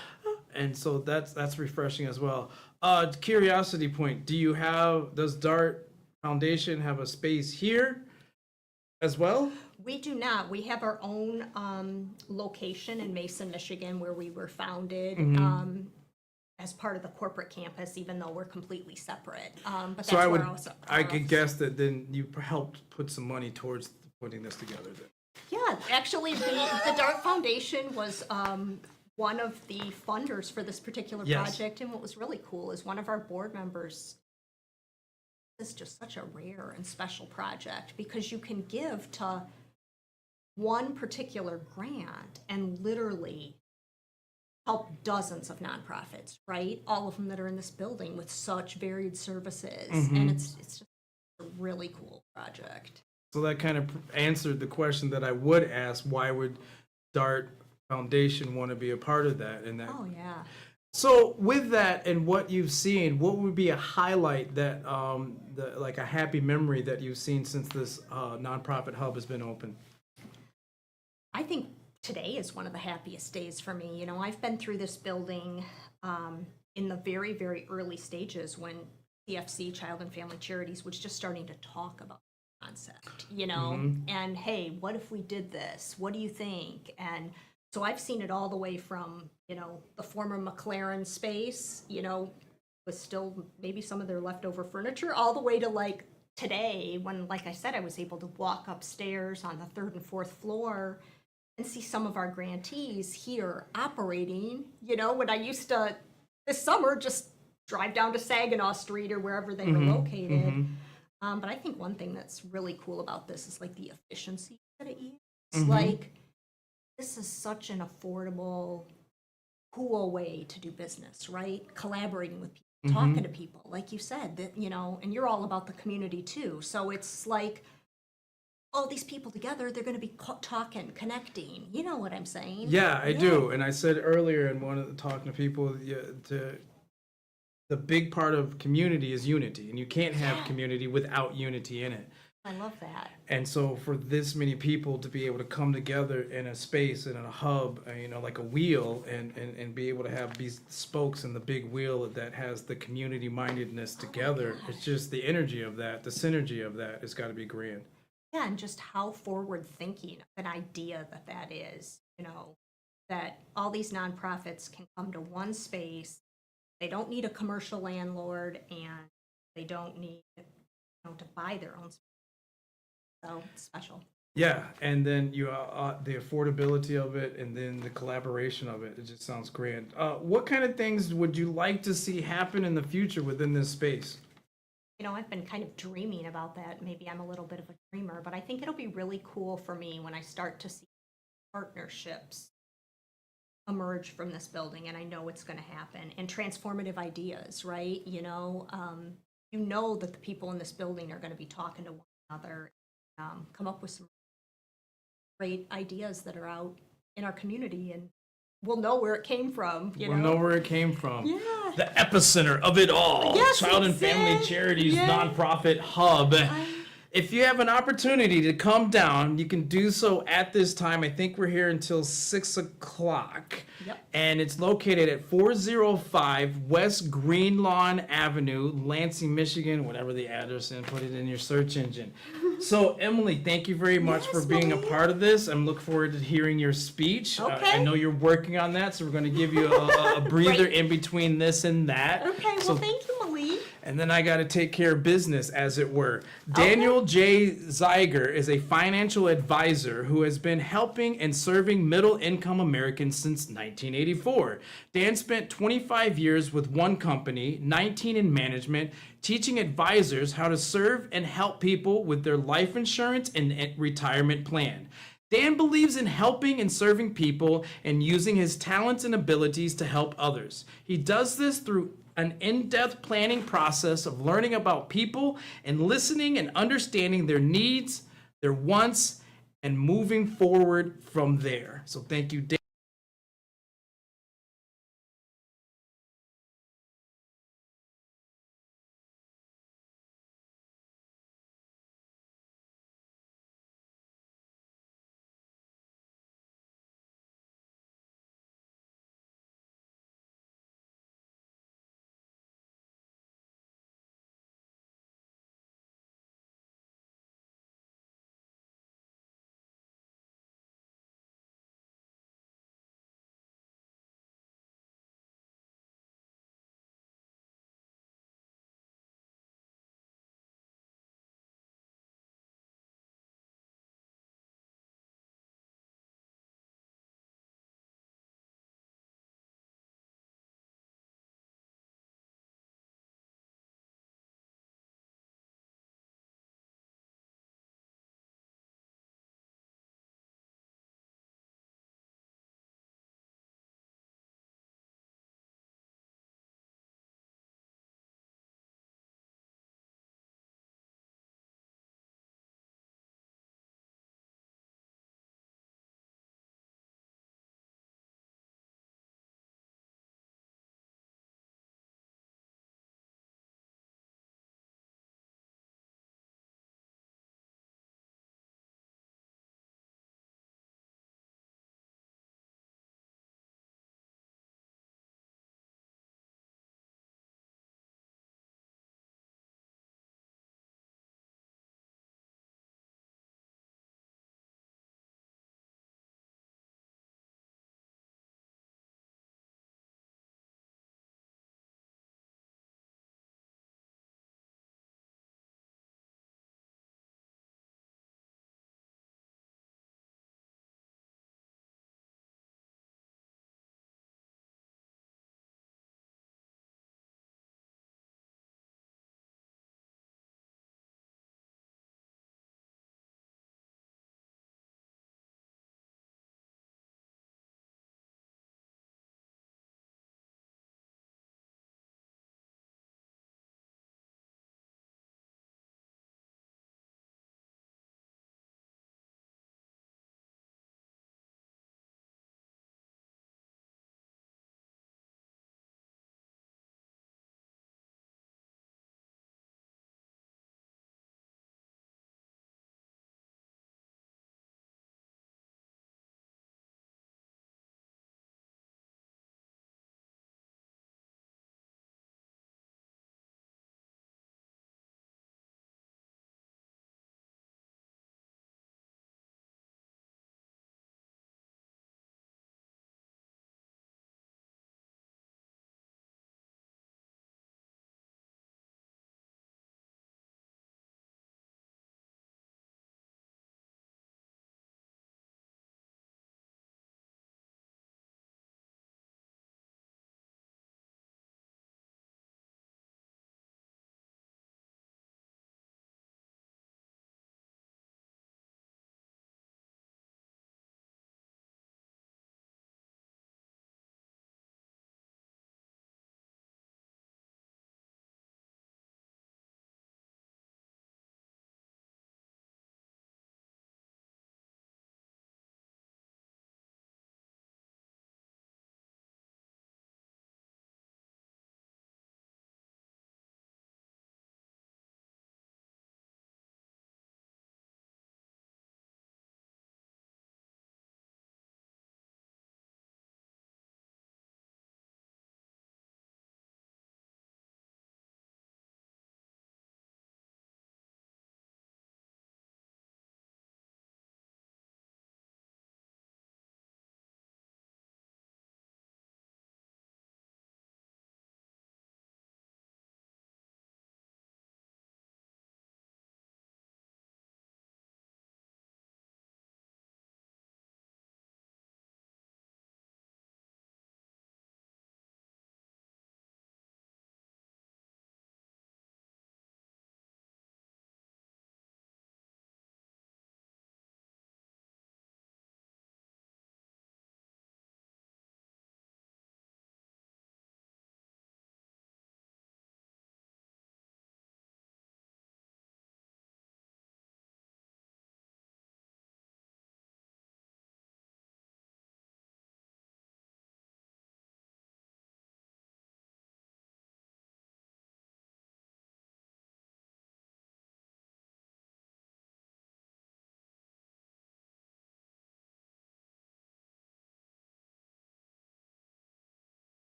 Speaker 1: And so that's refreshing as well. Curiosity point, does DART Foundation have a space here as well?
Speaker 5: We do not. We have our own location in Mason, Michigan, where we were founded as part of the corporate campus, even though we're completely separate. But that's
Speaker 1: So I
Speaker 5: where
Speaker 1: could guess that then you helped put some money towards putting this together then.
Speaker 5: Yeah, actually, the DART Foundation was one of the funders for this particular
Speaker 1: Yes.
Speaker 5: project, and what was really cool is one of our board members. This is just such a rare and special project because you can give to one particular grant and literally help dozens of nonprofits, right? All of them that are in this building with such varied services. And it's just a really cool project.
Speaker 1: So that kind of answered the question that I would ask, why would Dart Foundation want to be a part of that? And that.
Speaker 5: Oh, yeah.
Speaker 1: So with that and what you've seen, what would be a highlight that, like a happy memory that you've seen since this nonprofit hub has been open?
Speaker 5: I think today is one of the happiest days for me. You know, I've been through this building in the very, very early stages when CFC, Child and Family Charities, was just starting to talk about the concept, you know, and hey, what if we did this? What do you think? And so I've seen it all the way from, you know, the former McLaren space, you know, with still maybe some of their leftover furniture, all the way to like today when, like I said, I was able to walk upstairs on the 3rd and 4th floor and see some of our grantees here operating, you know, when I used to this summer just drive down to Saginaw Street or wherever they were located. But I think one thing that's really cool about this is like the efficiency that it uses. Like, this is such an affordable, cool way to do business, right? Collaborating with people, talking to people, like you said, that, you know, and you're all about the community too. So it's like all these people together, they're going to be talking, connecting. You know what I'm saying?
Speaker 1: Yeah, I do. And I said earlier in one of the talking to people, the big part of community is unity, and you can't have community without unity in it.
Speaker 5: I love that.
Speaker 1: And so for this many people to be able to come together in a space and in a hub, you know, like a wheel, and be able to have these spokes in the big wheel that has the community mindedness together, it's just the energy of that, the synergy of that has got to be grand.
Speaker 5: Yeah, and just how forward thinking of an idea that is, you know, that all these nonprofits can come to one space. They don't need a commercial landlord, and they don't need, you know, to buy their own space. So it's special.
Speaker 1: Yeah, and then you the affordability of it, and then the collaboration of it. It just sounds grand. What kind of things would you like to see happen in the future within this space?
Speaker 5: You know, I've been kind of dreaming about that. Maybe I'm a little bit of a dreamer, but I think it'll be really cool for me when I start to see partnerships emerge from this building, and I know it's going to happen, and transformative ideas, right? You know that the people in this building are going to be talking to one another, come up with some great ideas that are out in our community, and we'll know where it came from.
Speaker 1: We'll know where it came from.
Speaker 5: Yeah.
Speaker 1: The epicenter of it all.
Speaker 5: Yes,
Speaker 1: Child and Family Charities nonprofit hub. If you have an opportunity to come down, you can do so at this time. I think we're here until 6 o'clock.
Speaker 5: Yep.
Speaker 1: And it's located at 405 West Greenlawn Avenue, Lansing, Michigan, whatever the address is, put it in your search engine. So, Emily, thank you very much for being a part of this. I'm looking forward to hearing your speech.
Speaker 5: Okay.
Speaker 1: I know you're working on that, so we're going to give you a breather in between this and that.
Speaker 5: Okay,
Speaker 1: So,
Speaker 5: well, thank you, Malik.
Speaker 1: and then I got to take care of business, as it were. Daniel J. Zeiger is a financial advisor who has been helping and serving middle-income Americans since 1984. Dan spent 25 years with one company, 19 in management, teaching advisors how to serve and help people with their life insurance and retirement plan. Dan believes in helping and serving people and using his talents and abilities to help others. He does this through an in-depth planning process of learning about people and listening and understanding their needs, their wants, and moving forward from there. So thank you, Dan.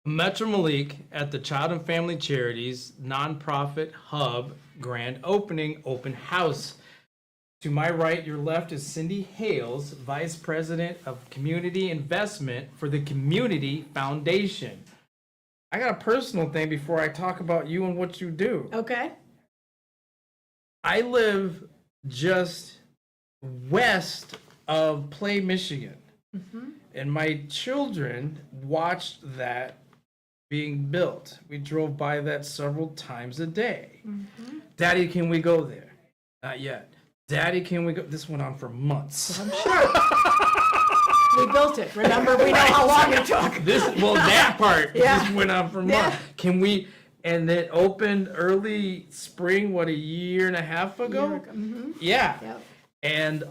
Speaker 1: Metro Melik at the Child and Family Charities Nonprofit Hub Grand Opening Open House. To my right, your left is Cindy Hales, Vice President of Community Investment for the Community Foundation. I got a personal thing before I talk about you and what you do.
Speaker 6: Okay.
Speaker 1: I live just west of Play, Michigan. And my children watched that being built. We drove by that several times a day. Daddy, can we go there? Not yet. Daddy, can we go? This went on for months.
Speaker 6: I'm sure. We built it. Remember, we know how long it took.
Speaker 1: That part
Speaker 6: Yeah.
Speaker 1: just went on for months.
Speaker 6: Yeah.
Speaker 1: Can we? And it opened early spring, what, a year and a half ago? Yeah.
Speaker 6: Yep.
Speaker 1: And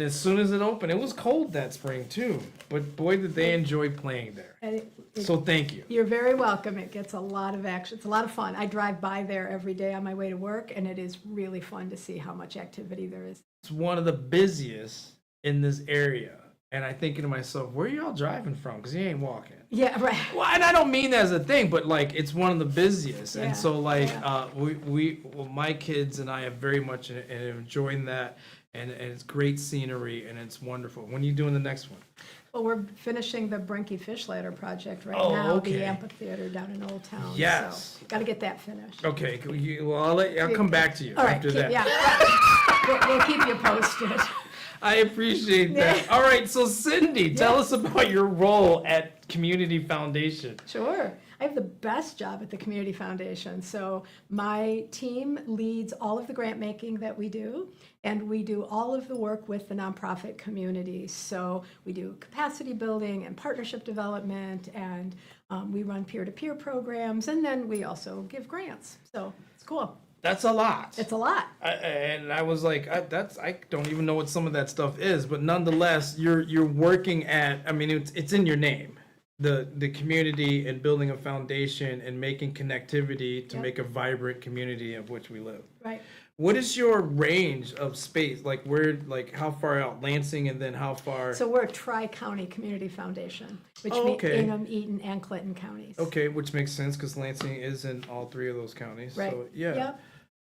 Speaker 1: as soon as it opened, it was cold that spring too. But boy, did they enjoy playing there.
Speaker 6: And
Speaker 1: So thank you.
Speaker 6: you're very welcome. It gets a lot of action. It's a lot of fun. I drive by there every day on my way to work, and it is really fun to see how much activity there is.
Speaker 1: It's one of the busiest in this area. And I'm thinking to myself, where are y'all driving from? Because you ain't walking.
Speaker 6: Yeah, right.
Speaker 1: Well, and I don't mean that as a thing, but like it's one of the busiest.
Speaker 6: Yeah,
Speaker 1: And so like
Speaker 6: yeah.
Speaker 1: well, my kids and I have very much enjoying that. And it's great scenery and it's wonderful. When are you doing the next one?
Speaker 6: Well, we're finishing the Brinky Fish Ladder project right
Speaker 1: Oh,
Speaker 6: now,
Speaker 1: okay.
Speaker 6: the amphitheater down in Old Town.
Speaker 1: Yes.
Speaker 6: So, got to get that finished.
Speaker 1: Okay, I'll come back to you
Speaker 6: All right,
Speaker 1: after that.
Speaker 6: yeah. We'll keep you posted.
Speaker 1: I appreciate that. All right, so Cindy, tell us about your role at Community Foundation.
Speaker 6: Sure. I have the best job at the Community Foundation. So my team leads all of the grant making that we do, and we do all of the work with the nonprofit community. So we do capacity building and partnership development, and we run peer-to-peer programs, and then we also give grants. So it's cool.
Speaker 1: That's a lot.
Speaker 6: It's a lot.
Speaker 1: And I was like, I don't even know what some of that stuff is, but nonetheless, you're working at. I mean, it's in your name, the community and building a foundation and making connectivity to
Speaker 6: Yep.
Speaker 1: make a vibrant community of which we live.
Speaker 6: Right.
Speaker 1: What is your range of space? Like how far out? Lansing, and then how far?
Speaker 6: So we're a tri-county community foundation, which
Speaker 1: Oh,
Speaker 6: means
Speaker 1: okay.
Speaker 6: Ingham, Eaton, and Clinton counties.
Speaker 1: Okay, which makes sense because Lansing is in all three of those counties.
Speaker 6: Right.
Speaker 1: So yeah.
Speaker 6: Yep.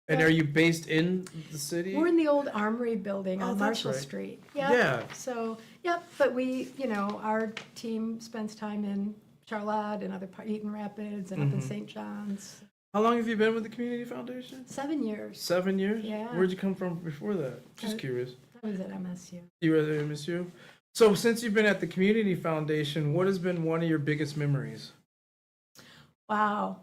Speaker 1: And
Speaker 6: Yep.
Speaker 1: are you based in the city?
Speaker 6: We're in the old Armory building
Speaker 1: Oh,
Speaker 6: on
Speaker 1: that's
Speaker 6: Marshall
Speaker 1: right.
Speaker 6: Street.
Speaker 1: Yeah.
Speaker 6: So, yep, but we, our team spends time in Charlotte and Eaton Rapids and up
Speaker 1: Mm-hmm.
Speaker 6: in St. John's.
Speaker 1: How long have you been with the Community Foundation?
Speaker 6: 7 years.
Speaker 1: 7 years?
Speaker 6: Yeah.
Speaker 1: Where'd you come from before that? Just
Speaker 6: Uh,
Speaker 1: curious.
Speaker 6: I was at MSU.
Speaker 1: You were at MSU? So since you've been at the Community Foundation, what has been one of your biggest memories?
Speaker 6: Wow.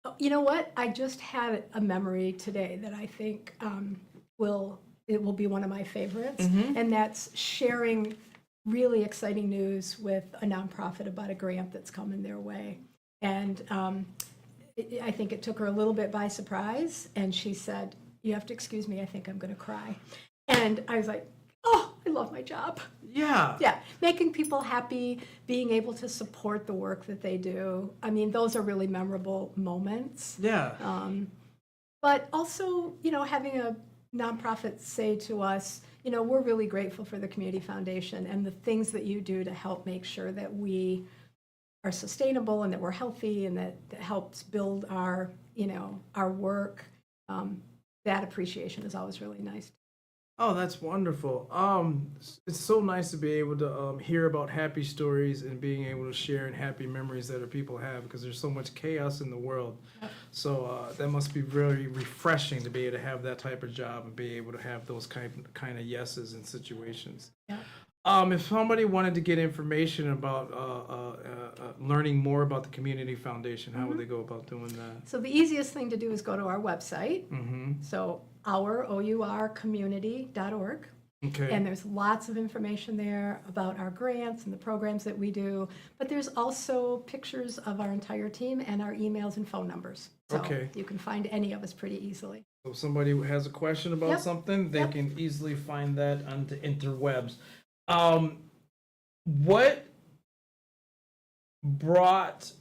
Speaker 6: Oh, you know what? I just had a memory today that I think will be one of my favorites, and that's sharing really exciting news with a nonprofit about a grant that's coming their way. And I think it took her a little bit by surprise, and she said, "You have to excuse me, I think I'm going to cry." And I was like, "Oh, I love my job."
Speaker 1: Yeah.
Speaker 6: Yeah, making people happy, being able to support the work that they do. I mean, those are really memorable moments.
Speaker 1: Yeah.
Speaker 6: But also, having a nonprofit say to us, we're really grateful for the Community Foundation and the things that you do to help make sure that we are sustainable and that we're healthy and that helps build our, our work. That appreciation is always really nice.
Speaker 1: Oh, that's wonderful. It's so nice to be able to hear about happy stories and being able to share in happy memories that our people have because there's so much chaos in the world. So that must be very refreshing to be able to have that type of job and be able to have those kind of yeses in situations.
Speaker 6: Yeah.
Speaker 1: If somebody wanted to get information about learning more about the Community Foundation, how would they go about doing that?
Speaker 6: So the easiest thing to do is go to our website.
Speaker 1: Mm-hmm.
Speaker 6: So community.org.
Speaker 1: Okay.
Speaker 6: And there's lots of information there about our grants and the programs that we do. But there's also pictures of our entire team and our emails and phone numbers. So
Speaker 1: Okay.
Speaker 6: you can find any of us pretty easily.
Speaker 1: So if somebody who has a question about
Speaker 6: Yep.
Speaker 1: something, they
Speaker 6: Yep.
Speaker 1: can easily find that on the interwebs. What brought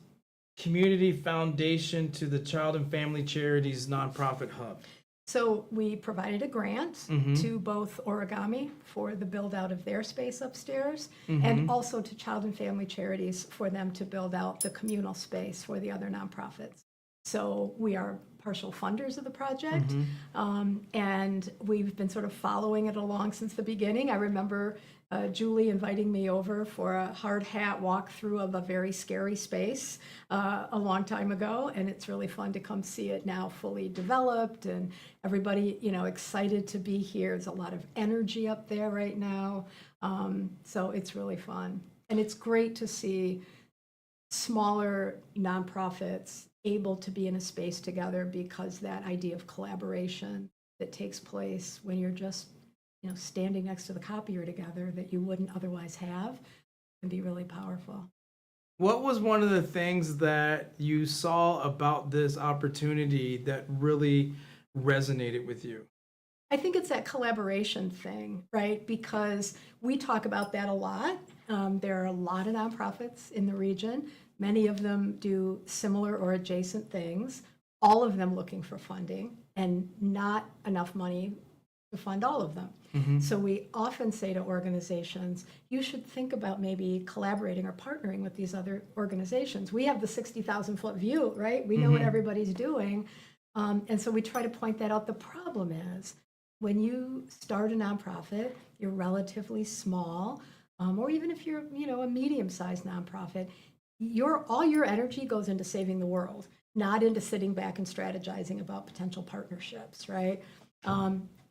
Speaker 1: Community Foundation to the Child and Family Charities nonprofit hub?
Speaker 6: So we provided a grant to both Origami for the build out of their space upstairs and also to Child and Family Charities for them to build out the communal space for the other nonprofits. So we are partial funders of the project, and we've been sort of following it along since the beginning. I remember Julie inviting me over for a hard hat walkthrough of a very scary space a long time ago, and it's really fun to come see it now fully developed and everybody, excited to be here. There's a lot of energy up there right now, so it's really fun. And it's great to see smaller nonprofits able to be in a space together, because that idea of collaboration that takes place when you're just standing next to the copier together that you wouldn't otherwise have can be really powerful.
Speaker 1: What was one of the things that you saw about this opportunity that really resonated with you?
Speaker 6: I think it's that collaboration thing, right? Because we talk about that a lot. There are a lot of nonprofits in the region. Many of them do similar or adjacent things, all of them looking for funding and not enough money to fund all of them. So we often say to organizations, you should think about maybe collaborating or partnering with these other organizations. We have the 60,000-foot view, right? We know what everybody's doing. And so we try to point that out. The problem is when you start a nonprofit, you're relatively small, or even if you're, a medium-sized nonprofit, all your energy goes into saving the world, not into sitting back and strategizing about potential partnerships, right?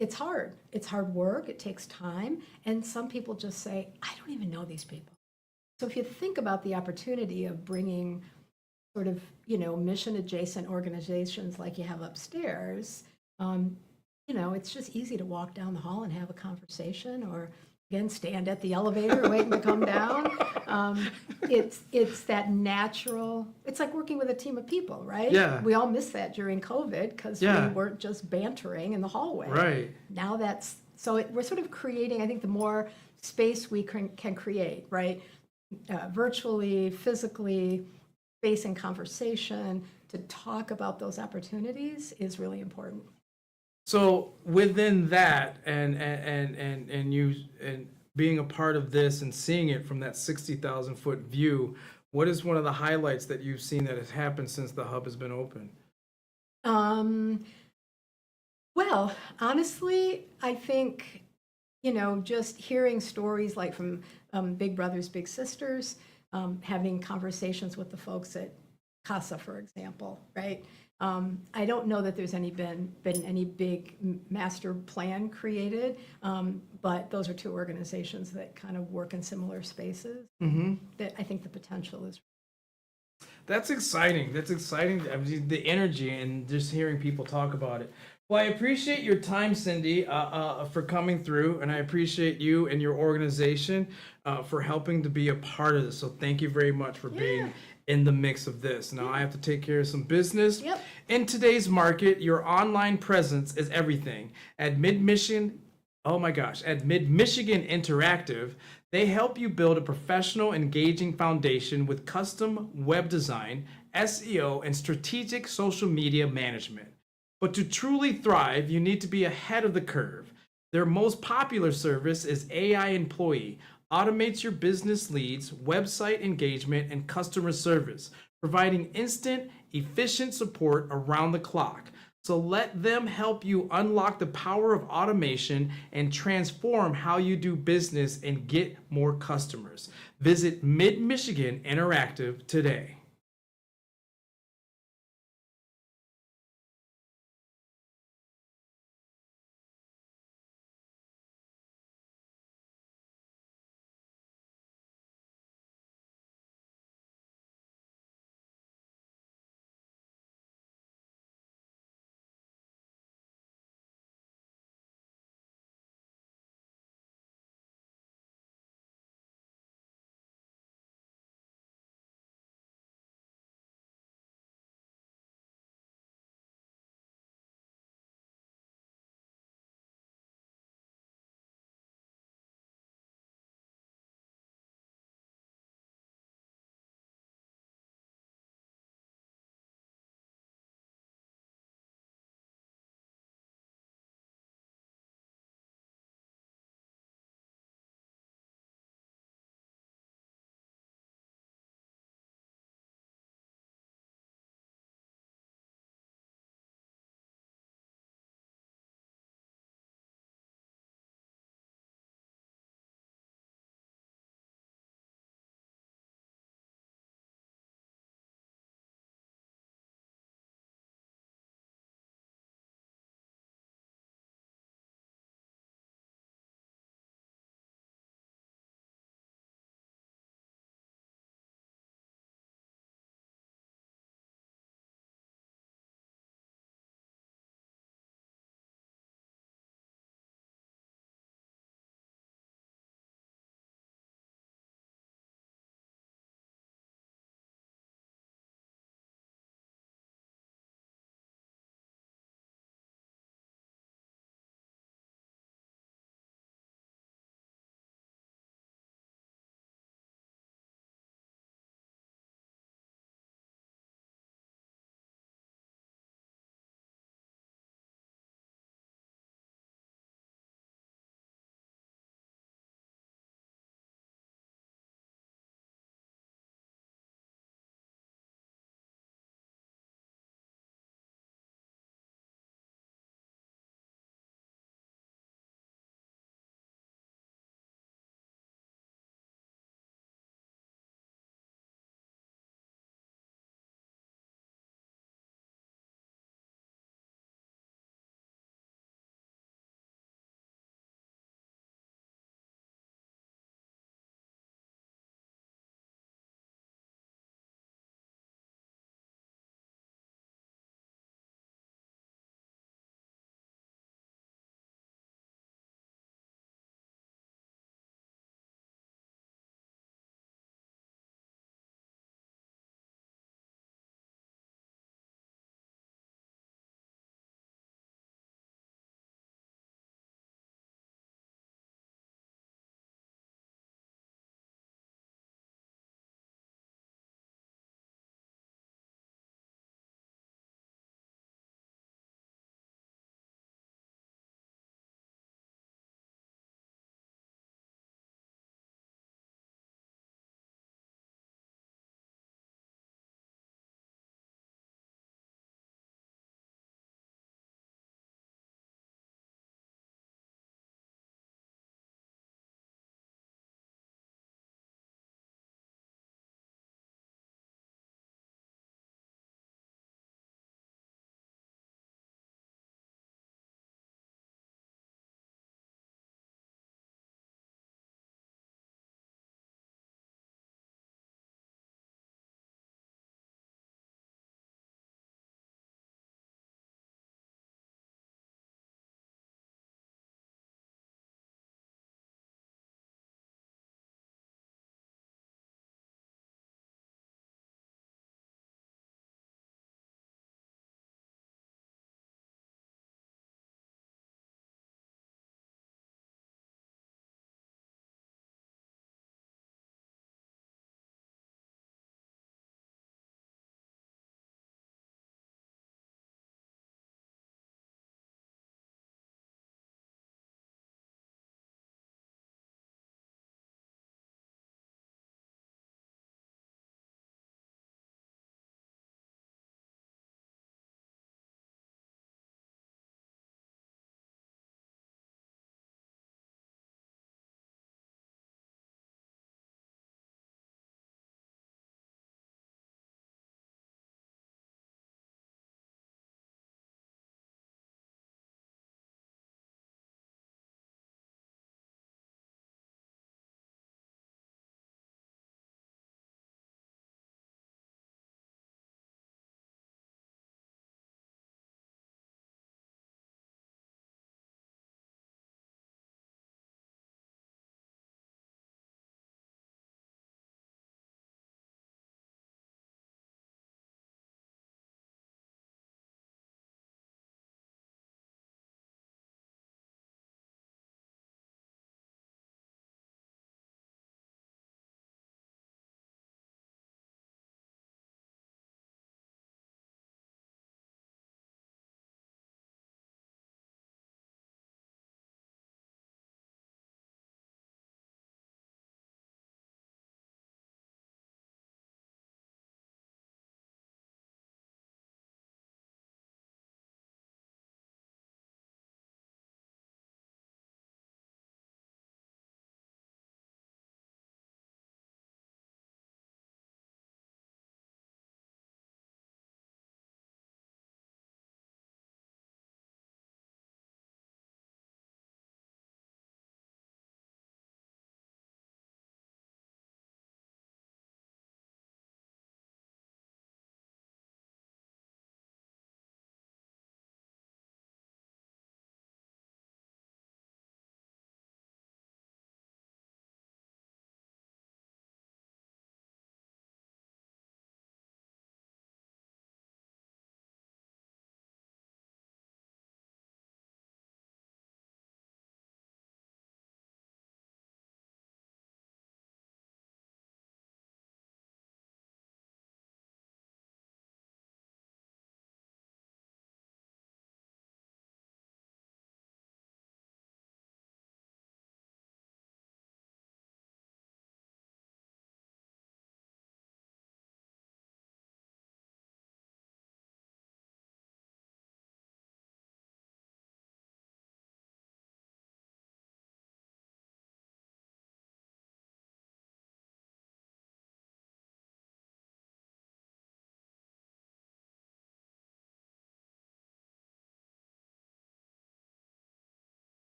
Speaker 6: It's hard. It's hard work. It takes time. And some people just say, I don't even know these people. So if you think about the opportunity of bringing sort of, mission adjacent organizations like you have upstairs, it's just easy to walk down the hall and have a conversation, or again, stand at the elevator waiting to come down. It's that natural, it's like working with a team of people, right?
Speaker 1: Yeah.
Speaker 6: We all missed that during COVID because
Speaker 1: Yeah.
Speaker 6: we weren't just bantering in the hallway.
Speaker 1: Right.
Speaker 6: Now we're sort of creating, I think the more space we can create, right? Virtually, physically, space and conversation to talk about those opportunities is really important.
Speaker 1: So within that, and you being a part of this and seeing it from that 60,000-foot view, what is one of the highlights that you've seen that has happened since the hub has been open?
Speaker 6: Well, honestly, I think, just hearing stories like from Big Brothers Big Sisters, having conversations with the folks at CASA, for example, right? I don't know that there's been any big master plan created, but those are two organizations that kind of work in similar spaces. That I think the potential is.
Speaker 1: That's exciting. That's exciting. I mean, the energy and just hearing people talk about it. Well, I appreciate your time, Cindy, for coming through, and I appreciate you and your organization for helping to be a part of this. So thank you very much for being in the mix of this. Now I have to take care of some business.
Speaker 6: Yep.
Speaker 1: In today's market, your online presence is everything. At Mid-Michigan Interactive, they help you build a professional, engaging foundation with custom web design, SEO, and strategic social media management. But to truly thrive, you need to be ahead of the curve. Their most popular service is AI Employee, automates your business leads, website engagement, and customer service, providing instant, efficient support around the clock. So let them help you unlock the power of automation and transform how you do business and get more customers. Visit Mid-Michigan Interactive today.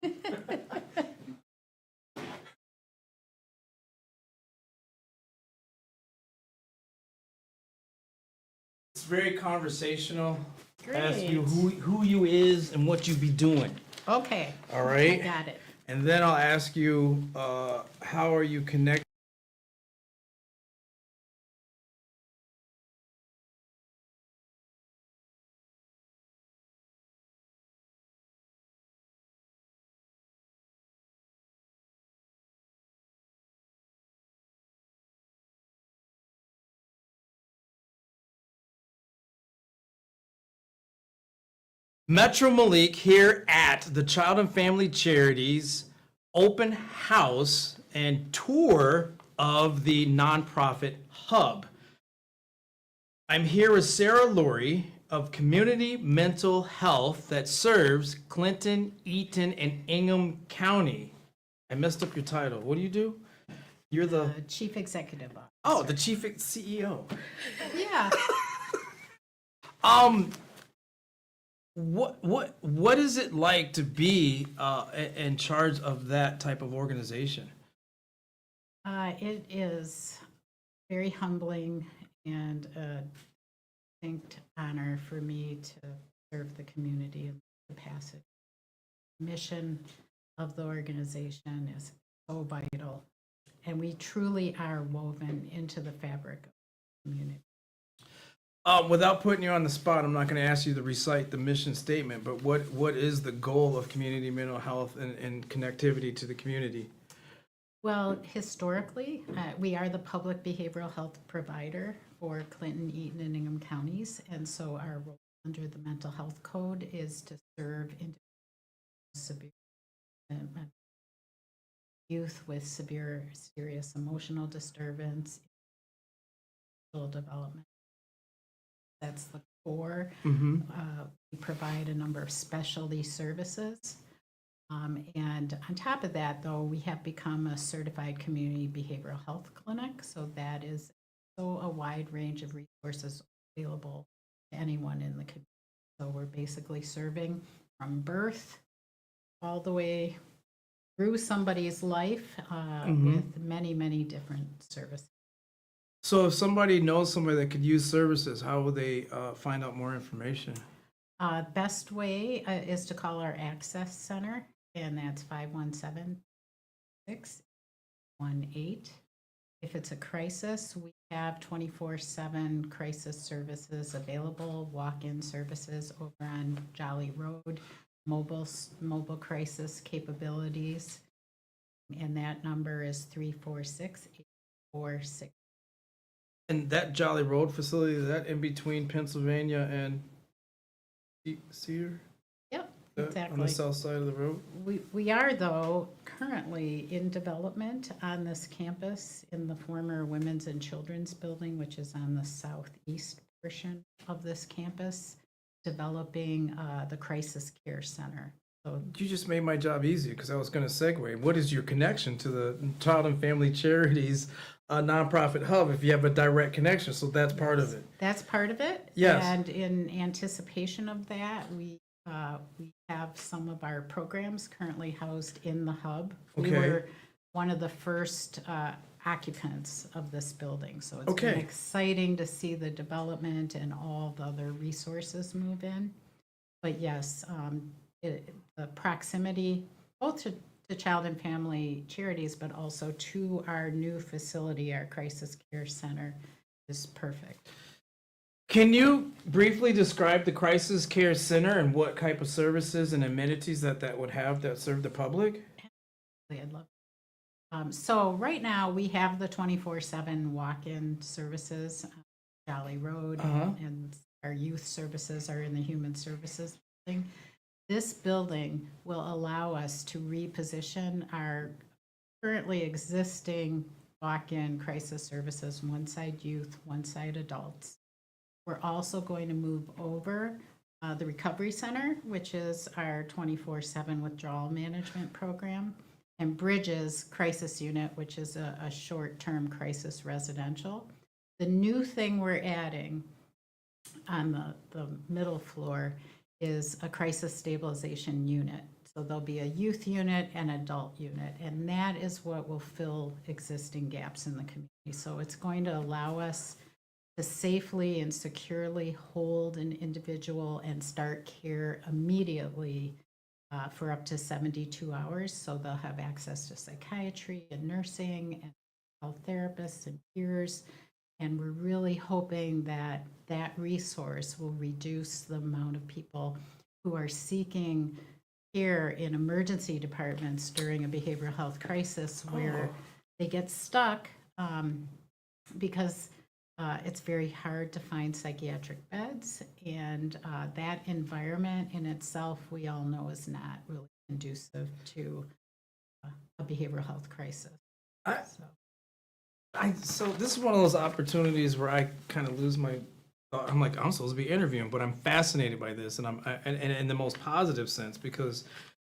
Speaker 1: It's very conversational. Ask you who you is and what you be doing.
Speaker 7: Okay.
Speaker 1: All
Speaker 7: I
Speaker 1: right.
Speaker 7: got it.
Speaker 1: And then I'll ask you, how are you connected? Metro Melik here at the Child and Family Charities open house and tour of the nonprofit hub. I'm here with Sara Lurie of Community Mental Health that serves Clinton, Eaton, and Ingham County. I messed up your title. What do you do? You're the
Speaker 7: Chief Executive Officer.
Speaker 1: oh, the chief CEO.
Speaker 7: Yeah.
Speaker 1: What is it like to be in charge of that type of organization?
Speaker 7: It is very humbling and a distinct honor for me to serve the community in this capacity. The mission of the organization is so vital, and we truly are woven into the fabric of the community.
Speaker 1: Without putting you on the spot, I'm not going to ask you to recite the mission statement, but what is the goal of community mental health and connectivity to the community?
Speaker 7: Well, historically, we are the public behavioral health provider for Clinton, Eaton, and Ingham counties. And so our role under the mental health code is to serve severe youth with severe, serious emotional disturbance, development. That's the core. We provide a number of specialty services. And on top of that, though, we have become a certified community behavioral health clinic. So that is so a wide range of resources available to anyone in the community. So we're basically serving from birth all the way through somebody's life with many, many different services.
Speaker 1: So if somebody knows somebody that could use services, how will they find out more information?
Speaker 7: Best way is to call our access center, and that's 517-618. If it's a crisis, we have 24/7 crisis services available, walk-in services over on Jolly Road, mobile crisis capabilities, and that number is 346-846.
Speaker 1: And that Jolly Road facility, is that in between Pennsylvania and Cedar?
Speaker 7: Yep,
Speaker 1: On
Speaker 7: exactly.
Speaker 1: the south side of the road?
Speaker 7: We are, though, currently in development on this campus in the former Women's and Children's Building, which is on the southeast portion of this campus, developing the Crisis Care Center. So
Speaker 1: You just made my job easier because I was going to segue. What is your connection to the Child and Family Charities nonprofit hub if you have a direct connection? So that's part of it.
Speaker 7: that's part of it.
Speaker 1: Yes.
Speaker 7: And in anticipation of that, we have some of our programs currently housed in the hub. We
Speaker 1: Okay.
Speaker 7: were one of the first occupants of this building, so it's been
Speaker 1: Okay.
Speaker 7: exciting to see the development and all the other resources move in. But yes, the proximity both to Child and Family Charities, but also to our new facility, our Crisis Care Center, is perfect.
Speaker 1: Can you briefly describe the Crisis Care Center and what type of services and amenities that would have that serve the public?
Speaker 7: I'd love. So right now we have the 24/7 walk-in services, Jolly Road, and our youth services are in the Human Services building. This building will allow us to reposition our currently existing walk-in crisis services, one side youth, one side adults. We're also going to move over the Recovery Center, which is our 24/7 withdrawal management program, and Bridges Crisis Unit, which is a short-term crisis residential. The new thing we're adding on the middle floor is a crisis stabilization unit. So there'll be a youth unit and adult unit, and that is what will fill existing gaps in the community. So it's going to allow us to safely and securely hold an individual and start care immediately for up to 72 hours. So they'll have access to psychiatry and nursing and health therapists and peers. And we're really hoping that that resource will reduce the amount of people who are seeking care in emergency departments during a behavioral health crisis where they get stuck because it's very hard to find psychiatric beds, and that environment in itself, we all know, is not really conducive to a behavioral health crisis.
Speaker 1: So this is one of those opportunities where I kind of lose my thought. I'm like, I'm supposed to be interviewing, but I'm fascinated by this, and and in the most positive sense, because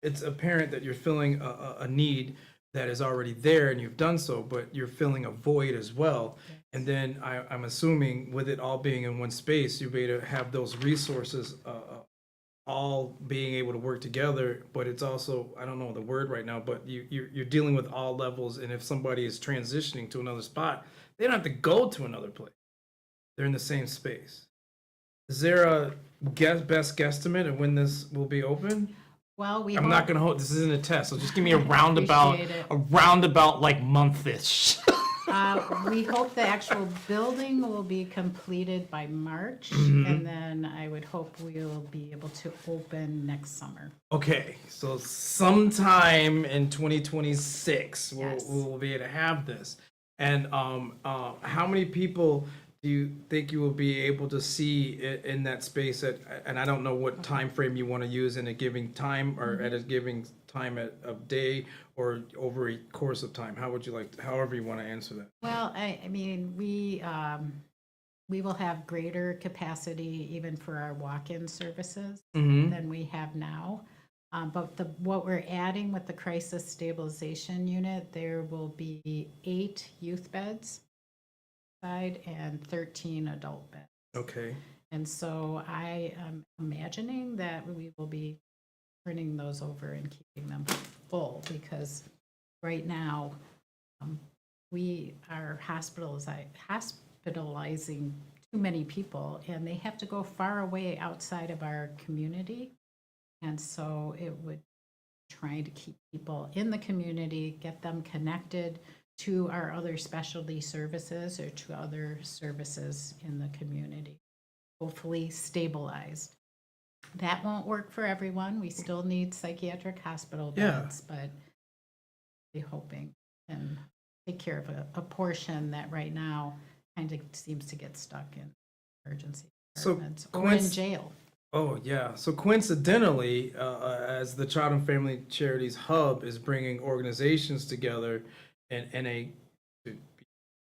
Speaker 1: it's apparent that you're filling a need that is already there, and you've done so, but you're filling a void as well. And then I'm assuming with it all being in one space, you'll be able to have those resources all being able to work together. But it's also, I don't know the word right now, but you're dealing with all levels. And if somebody is transitioning to another spot, they don't have to go to another place. They're in the same space. Is there a best guesstimate of when this will be open?
Speaker 7: Well,
Speaker 1: I'm not gonna hold. This isn't a test, so just give me a roundabout like month-ish.
Speaker 7: We hope the actual building will be completed by March, and then I would hope we'll be able to open next summer.
Speaker 1: Okay, so sometime in 2026,
Speaker 7: Yes.
Speaker 1: we'll be able to have this. And how many people do you think you will be able to see in that space? And I don't know what time frame you want to use in a given time, or at a given time of day, or over a course of time. How would you like, however you want to answer that?
Speaker 7: Well, I mean, we will have greater capacity even for our walk-in services than we have now. But what we're adding with the crisis stabilization unit, there will be 8 youth beds and 13 adult beds.
Speaker 1: Okay.
Speaker 7: And so I am imagining that we will be turning those over and keeping them full, because right now we are hospitalizing too many people, and they have to go far away outside of our community. And so it would try to keep people in the community, get them connected to our other specialty services or to other services in the community, hopefully stabilized. That won't work for everyone. We still need psychiatric hospital beds, but we're hoping and take care of a portion that right now kind of seems to get stuck in emergency departments or in jail.
Speaker 1: Oh, yeah. So coincidentally, as the Child and Family Charities Hub is bringing organizations together in a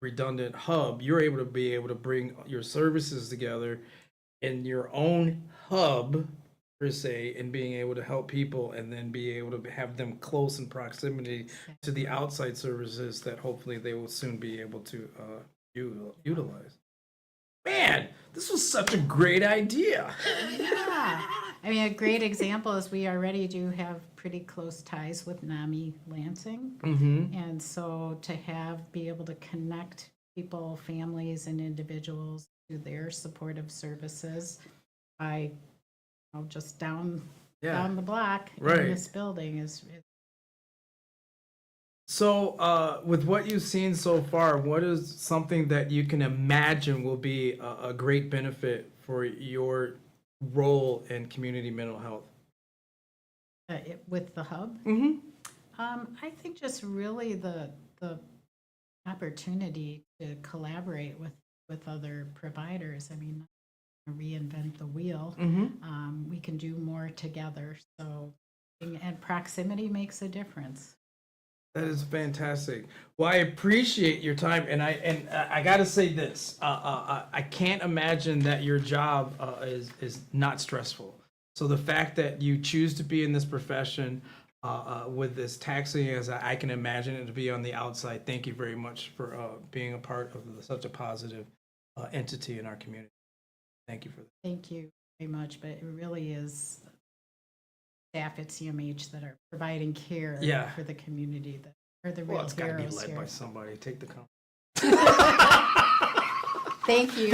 Speaker 1: redundant hub, you're able to bring your services together in your own hub, per se, and being able to help people, and then be able to have them close in proximity to the outside services that hopefully they will soon be able to utilize. Man, this was such a great idea.
Speaker 7: Yeah. I mean, a great example is we already do have pretty close ties with NAMI Lansing. And so to be able to connect people, families, and individuals to their supportive services by just down the block in this building is.
Speaker 1: So, with what you've seen so far, what is something that you can imagine will be a great benefit for your role in community mental health?
Speaker 7: With the hub? I think just really the opportunity to collaborate with other providers. I mean, not reinvent the wheel. We can do more together. So, and proximity makes a difference.
Speaker 1: That is fantastic. Well, I appreciate your time, and I got to say this: I can't imagine that your job is not stressful. So the fact that you choose to be in this profession with this taxing, as I can imagine it to be on the outside. Thank you very much for being a part of such a positive entity in our community. Thank you for that.
Speaker 7: Thank you very much, but it really is staff at CMH that are providing care
Speaker 1: Yeah.
Speaker 7: for the community that are the
Speaker 1: Well,
Speaker 7: real
Speaker 1: it's got to be
Speaker 7: heroes
Speaker 1: led
Speaker 7: here.
Speaker 1: by somebody. Take the company.
Speaker 7: Thank you.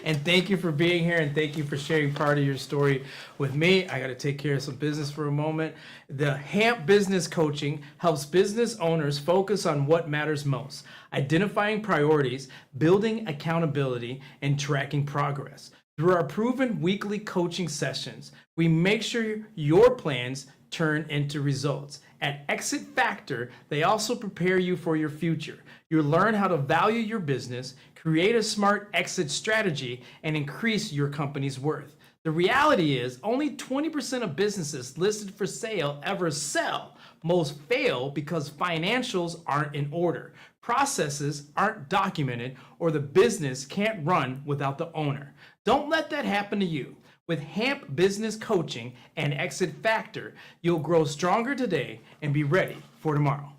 Speaker 1: And thank you for being here, and thank you for sharing part of your story with me. I got to take care of some business for a moment. The HAMP Business Coaching helps business owners focus on what matters most, identifying priorities, building accountability, and tracking progress. Through our proven weekly coaching sessions, we make sure your plans turn into results. At Exit Factor, they also prepare you for your future. You'll learn how to value your business, create a smart exit strategy, and increase your company's worth. The reality is, only 20% of businesses listed for sale ever sell. Most fail because financials aren't in order, processes aren't documented, or the business can't run without the owner. Don't let that happen to you. With HAMP Business Coaching and Exit Factor, you'll grow stronger today and be ready for tomorrow.